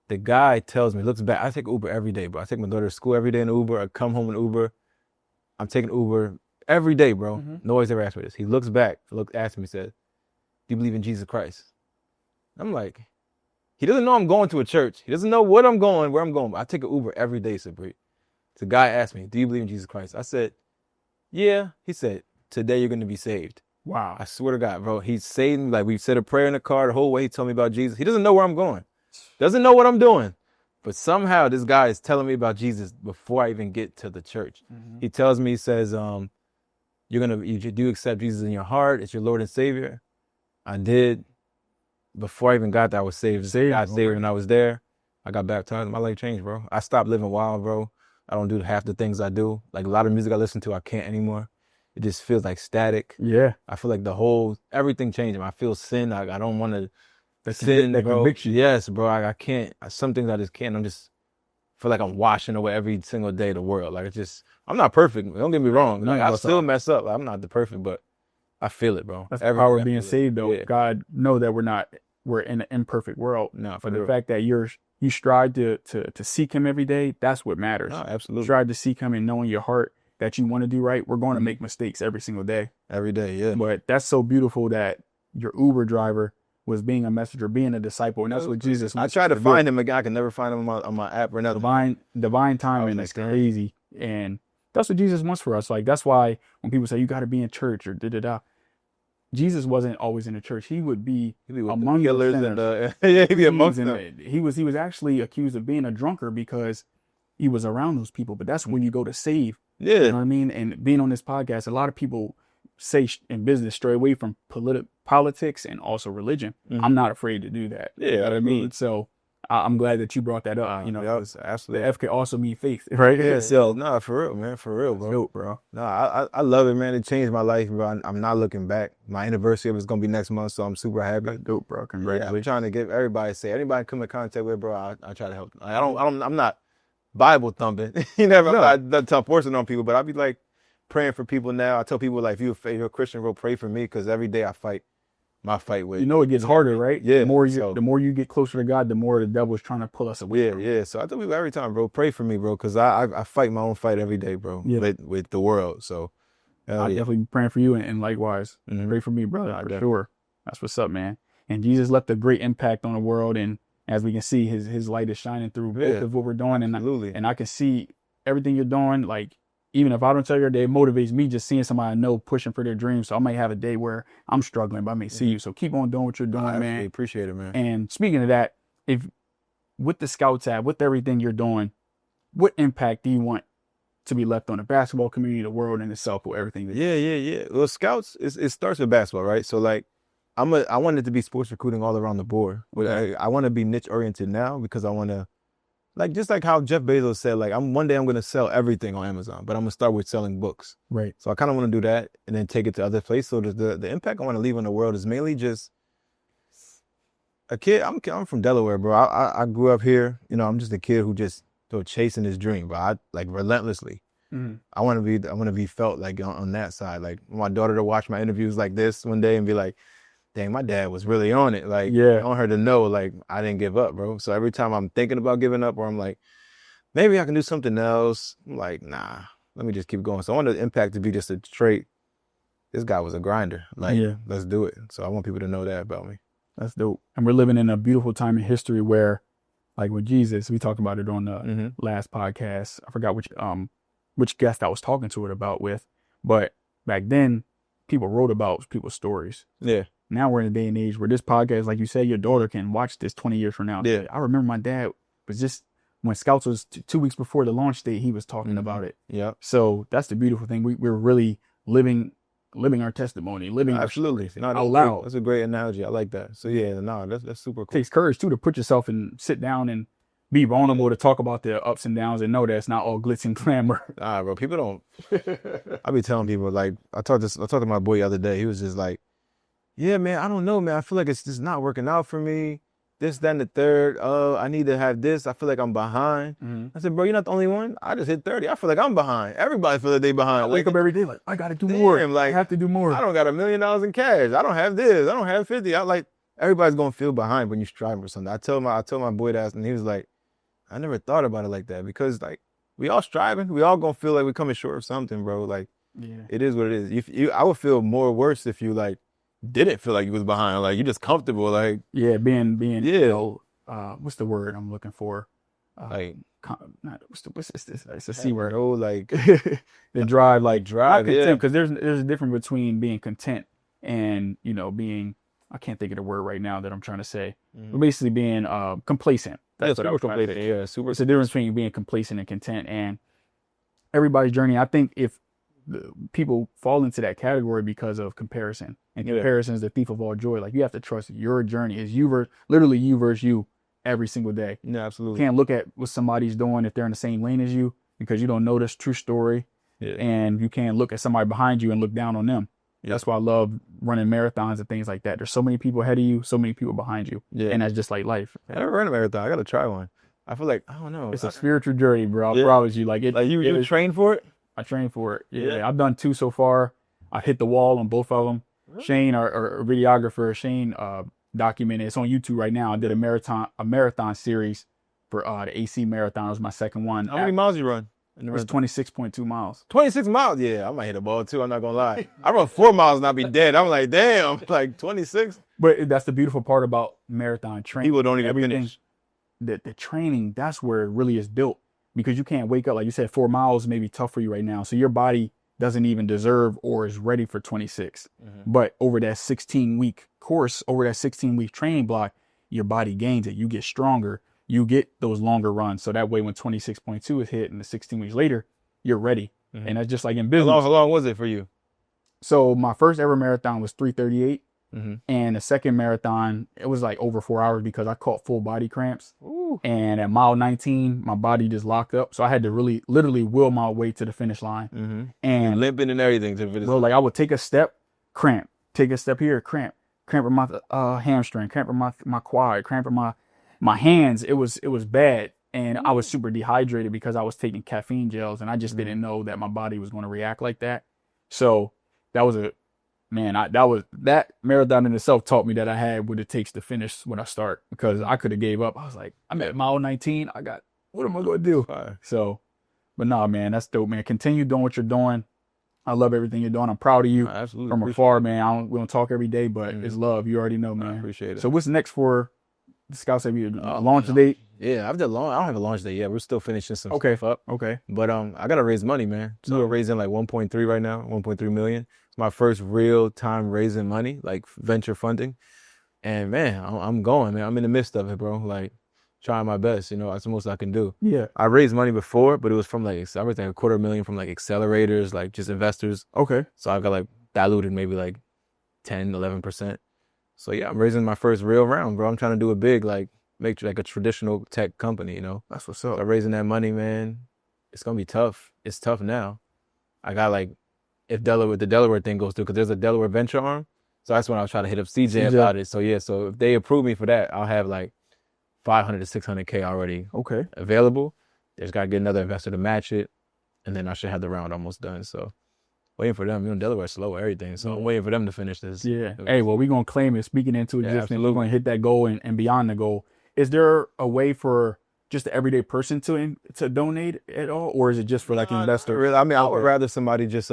The guy tells me, looks back. I take Uber every day, bro. I take my daughter to school every day in Uber. I come home in Uber. I'm taking Uber every day, bro. Nobody's ever asked me this. He looks back, asks me, says, do you believe in Jesus Christ? I'm like, he doesn't know I'm going to a church. He doesn't know where I'm going. But I take an Uber every day, Sabri. The guy asked me, do you believe in Jesus Christ? I said, yeah. He said, today you're going to be saved. Wow. I swear to God, bro. He saved me. Like, we said a prayer in the car the whole way. He told me about Jesus. He doesn't know where I'm going. Doesn't know what I'm doing. But somehow this guy is telling me about Jesus before I even get to the church. He tells me, he says, you do accept Jesus in your heart. It's your Lord and Savior. I did. Before I even got there, I was saved. God saved when I was there. I got baptized. My life changed, bro. I stopped living wild, bro. I don't do half the things I do. Like a lot of music I listen to, I can't anymore. It just feels like static. Yeah. I feel like everything changed. I feel sin. I don't want to. Sin, that bro. conviction. Yes, bro. I can't. Some things I just can't. I'm just feel like I'm washing away every single day the world. Like I'm not perfect. Don't get me wrong. Like, I still mess up. I'm not the perfect, but I feel it, bro. That's the power of being saved, though. Yeah. God know that we're in an imperfect world. No, but the fact that you strive to seek Him every day, that's what matters. No, absolutely. Strive to seek Him and know in your heart that you want to do right. We're going to make mistakes every single day. Every day, yeah. But that's so beautiful that your Uber driver was being a messenger, being a disciple, and that's what Jesus wants. I tried to find him again. I can never find him on my app or nothing. Divine timing is crazy, and that's what Jesus wants for us. Like that's why when people say you got to be in church or Jesus wasn't always in the church. He would be among the killers and he'd be amongst them. He was actually accused of being a drunkard because he was around those people. But that's when you go to save. Yeah, you know what I mean. And being on this podcast, a lot of people say in business stray away from politics and also religion. I'm not afraid to do that. Yeah, you know what I mean. So I'm glad that you brought that up. That was absolutely. The F could also mean faith, right? Yeah. So no, for real, man, for real, bro. Dope, bro. No, I love it, man. It changed my life, bro. I'm not looking back. My anniversary of it's gonna be next month, so I'm super happy. That's dope, bro. Congratulations. Yeah, I'm trying to give everybody anybody come in contact with, bro. I try to help. Like, I'm not Bible thumping. I'm not forcing on people, but I be like praying for people now. I tell people like, if you're a Christian, bro, pray for me because every day I fight my fight with. It gets harder, right? Yeah. The more you get closer to God, the more the devil's trying to pull us away. Yeah. So I tell people every time, bro, pray for me, bro, because I fight my own fight every day, bro, with the world. So I'll definitely be praying for you and likewise. Pray for me, brother, for sure. That's what's up, man. And Jesus left a great impact on the world, and as we can see, his light is shining through both of what we're doing, and I can see everything you're doing. Like even if I don't tell you, it motivates me just seeing somebody I know pushing for their dreams. So I might have a day where I'm struggling, but I may see you. So keep on doing what you're doing, man. I appreciate it, man. And speaking of that, if with the Scoutz app, with everything you're doing, what impact do you want to be left on the basketball community, the world in itself, with everything? Yeah. Well, Scoutz, it starts with basketball, right? So like, I want it to be sports recruiting all around the board. Okay. I want to be niche oriented now because I want to Like just like how Jeff Bezos said, like one day I'm gonna sell everything on Amazon, but I'm gonna start with selling books. Right. So I kind of want to do that and then take it to other places. So the impact I want to leave on the world is mainly just a kid. I'm from Delaware, bro. I grew up here. You know, I'm just a kid who just chasing his dream, bro. I like relentlessly. Mm-hmm. I want to be felt like on that side. Like my daughter to watch my interviews like this one day and be like, dang, my dad was really on it. Like, I want her to know, like, I didn't give up, bro. So every time I'm thinking about giving up or I'm like, maybe I can do something else, I'm like, nah, let me just keep going. So I want the impact to be just a trait. This guy was a grinder. Like, let's do it. So I want people to know that about me. That's dope. And we're living in a beautiful time in history where, like with Jesus, we talked about it on the last podcast. I forgot which guest I was talking to it about with, but back then, people wrote about people's stories. Yeah. Now we're in a day and age where this podcast, like you say, your daughter can watch this 20 years from now. Yeah. I remember my dad was just, when Scoutz was 2 weeks before the launch date, he was talking about it. Yeah. So that's the beautiful thing. We're really living our testimony, absolutely out loud. That's a great analogy. I like that. So yeah, no, that's super cool. It takes courage too to put yourself and sit down and be vulnerable to talk about the ups and downs and know that it's not all glitz and glamour. Nah, bro, people don't. I be telling people, like, I talked to my boy the other day. He was just like, yeah, man, I don't know, man. I feel like it's just not working out for me. This, that, and the third. I need to have this. I feel like I'm behind. I said, bro, you're not the only one. I just hit 30. I feel like I'm behind. Everybody feel like they behind. I wake up every day like, I got to do more. Like, I have to do more. I don't got $1 million in cash. I don't have this. I don't have 50. I like, everybody's going to feel behind when you're striving for something. I told my boy that, and he was like, I never thought about it like that, because like we all striving. We all going to feel like we're coming short of something, bro. Like, it is what it is. I would feel more worse if you like didn't feel like you was behind. Like, you're just comfortable. Like, being you know, what's the word I'm looking for? Like, what's this? It's a C word. Oh, like the drive, content, because there's a difference between being content and, you know, being, I can't think of the word right now that I'm trying to say. But basically being complacent. That's what I'm trying to say. Yeah, super. It's the difference between being complacent and content. And everybody's journey, I think if people fall into that category because of comparison, and comparison is the thief of all joy. Like, you have to trust your journey is literally you versus you every single day. Yeah, absolutely. You can't look at what somebody's doing if they're in the same lane as you, because you don't know this true story. And you can't look at somebody behind you and look down on them. That's why I love running marathons and things like that. There's so many people ahead of you, so many people behind you. And that's just like life. I never ran a marathon. I got to try one. I feel like, I don't know. It's a spiritual journey, bro. I promise you. Like, you train for it? I trained for it. Yeah. I've done 2 so far. I hit the wall on both of them. Shane, our videographer, Shane documented. It's on YouTube right now. I did a marathon series for the AC marathon. It was my second one. How many miles you run? It was 26.2 miles. 26 miles? Yeah, I might hit a ball too. I'm not going to lie. I run 4 miles and I'll be dead. I'm like, damn, like 26. But that's the beautiful part about marathon training. People don't even finish. The training, that's where it really is built, because you can't wake up. Like you said, 4 miles may be tough for you right now. So your body doesn't even deserve or is ready for 26. But over that 16-week course, over that 16-week training block, your body gains it. You get stronger. You get those longer runs. So that way, when 26.2 is hit and the 16 weeks later, you're ready. And that's just like in business. How long was it for you? So my first ever marathon was 3:38. And the second marathon, it was like over 4 hours because I caught full body cramps. And at mile 19, my body just locked up. So I had to literally will my way to the finish line. And limping and everything to finish. Well, like I would take a step, cramp. Take a step here, cramp in my hamstring, cramp in my quad, cramp in my hands. It was bad. And I was super dehydrated because I was taking caffeine gels, and I just didn't know that my body was going to react like that. So that was that marathon in itself taught me that I had what it takes to finish when I start, because I could have gave up. I was like, I'm at mile 19. What am I going to do? So, but nah, man, that's dope, man. Continue doing what you're doing. I love everything you're doing. I'm proud of you. Absolutely. From afar, man. We don't talk every day, but it's love. You already know, man. I appreciate it. So what's next for the Scoutz? Have you launch date? Yeah, I don't have a launch date yet. We're still finishing some stuff up. Okay. But I gotta raise money, man. So we're raising like 1.3 right now, 1.3 million. It's my first real time raising money, like venture funding. And man, I'm going, man. I'm in the midst of it, bro. Like, trying my best, that's the most I can do. Yeah. I raised money before, but it was from like everything, $250,000 from like accelerators, like just investors. Okay. So I got like diluted maybe like 10, 11%. So yeah, I'm raising my first real round, bro. I'm trying to do it big. Like, make like a traditional tech company, you know? That's what's up. So raising that money, man, it's going to be tough. It's tough now. I got like, if the Delaware thing goes through, because there's a Delaware venture arm. So that's when I'll try to hit up CJ about it. So yeah, so if they approve me for that, I'll have like 500 to 600K already available. There's got to get another investor to match it. And then I should have the round almost done. So waiting for them. You know, Delaware's slow everything. So I'm waiting for them to finish this. Yeah. Hey, well, we're going to claim it. Speaking into existence, we're going to hit that goal and beyond the goal. Is there a way for just the everyday person to donate at all? Or is it just for like an investor? Really, I mean, I would rather somebody just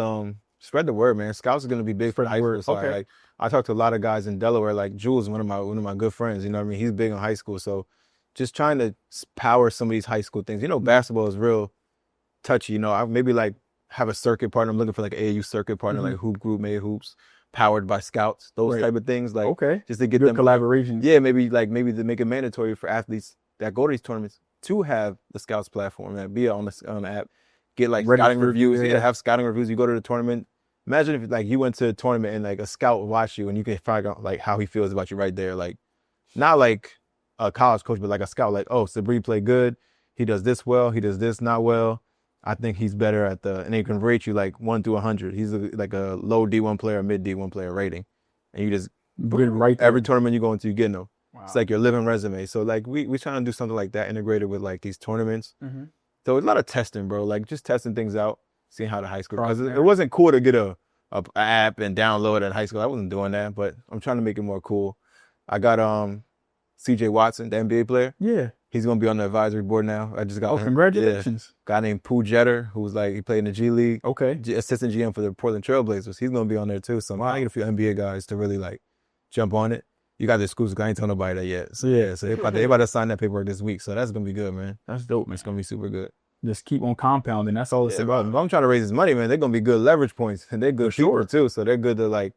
spread the word, man. Scoutz is going to be big for the high school side. Like, I talked to a lot of guys in Delaware, like Jules, one of my good friends, you know what I mean? He's big in high school. So just trying to power some of these high school things. You know, basketball is real touchy. You know, I maybe like have a circuit partner. I'm looking for like an AAU circuit partner, like Hoop Group, Made Hoops, powered by Scoutz, those type of things. Like, just to get them collaborations. Yeah, maybe to make it mandatory for athletes that go to these tournaments to have the Scoutz platform and be on the app, get like scouting reviews. Yeah, have scouting reviews. You go to the tournament. Imagine if like you went to a tournament and like a scout watched you and you can find out like how he feels about you right there. Like, not like a college coach, but like a scout. Like, oh, Sabri played good. He does this well. He does this not well. I think he's better at and they can rate you like 1 through 100. He's like a low D1 player, mid D1 player rating. And you just, every tournament you go into, you get them. Wow. It's like your living resume. So like we trying to do something like that integrated with like these tournaments. So it's a lot of testing, bro. Like just testing things out, seeing how the high school, because it wasn't cool to get a app and download it in high school. I wasn't doing that, but I'm trying to make it more cool. I got CJ Watson, the NBA player. Yeah. He's going to be on the advisory board now. I just got congratulations. Yeah. Guy named Pooh Jeter, who's like, he played in the G League. Assistant GM for the Portland Trailblazers. He's going to be on there too. So I get a few NBA guys to really like jump on it. You got the exclusive. I ain't told nobody that yet. So yeah, so they about to sign that paperwork this week. So that's going to be good, man. That's dope, man. It's going to be super good. Just keep on compounding. That's all it's about. If I'm trying to raise this money, man, they're going to be good leverage points. And they're good people too. So they're good to like,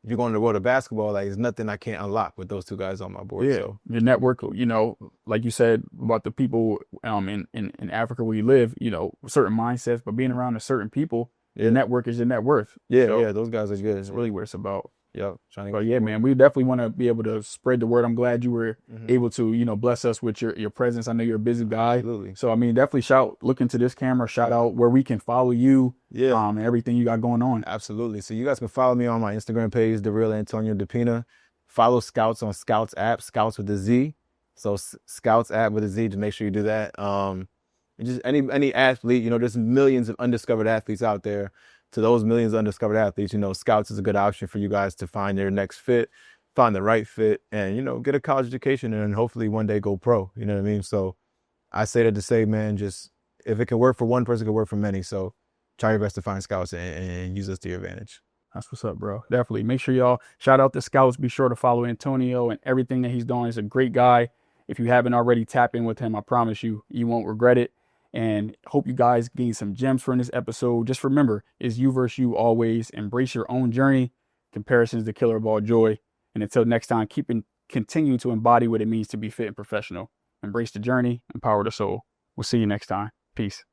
if you're going to the world of basketball, like, there's nothing I can't unlock with those two guys on my board. Yeah, so. Your network, you know, like you said about the people in Africa where you live, you know, certain mindsets, but being around a certain people, your network is your net worth. Yeah, so, those guys are good. It's really what it's about. Yeah, but yeah, man, we definitely want to be able to spread the word. I'm glad you were able to, you know, bless us with your presence. I know you're a busy guy. Absolutely. So, I mean, definitely look into this camera, shout out where we can follow you and everything you got going on. Absolutely. So you guys can follow me on my Instagram page, The Real Antonio Depina. Follow Scoutz on Scoutz app, Scoutz with a Z. So Scoutz app with a Z, to make sure you do that. Just any athlete, you know, there's millions of undiscovered athletes out there. To those millions of undiscovered athletes, you know, Scoutz is a good option for you guys to find their next fit, find the right fit, and, you know, get a college education and hopefully one day go pro. You know what I mean? So I say that to say, man, just if it can work for one person, it can work for many. So try your best to find Scoutz and use us to your advantage. That's what's up, bro. Definitely. Make sure y'all shout out to Scoutz. Be sure to follow Antonio and everything that he's doing. He's a great guy. If you haven't already, tap in with him. I promise you, you won't regret it. And hope you guys gain some gems from this episode. Just remember, it's you versus you always. Embrace your own journey. Comparison is the killer of all joy. And until next time, continue to embody what it means to be fit and professional. Embrace the journey, empower the soul. We'll see you next time. Peace.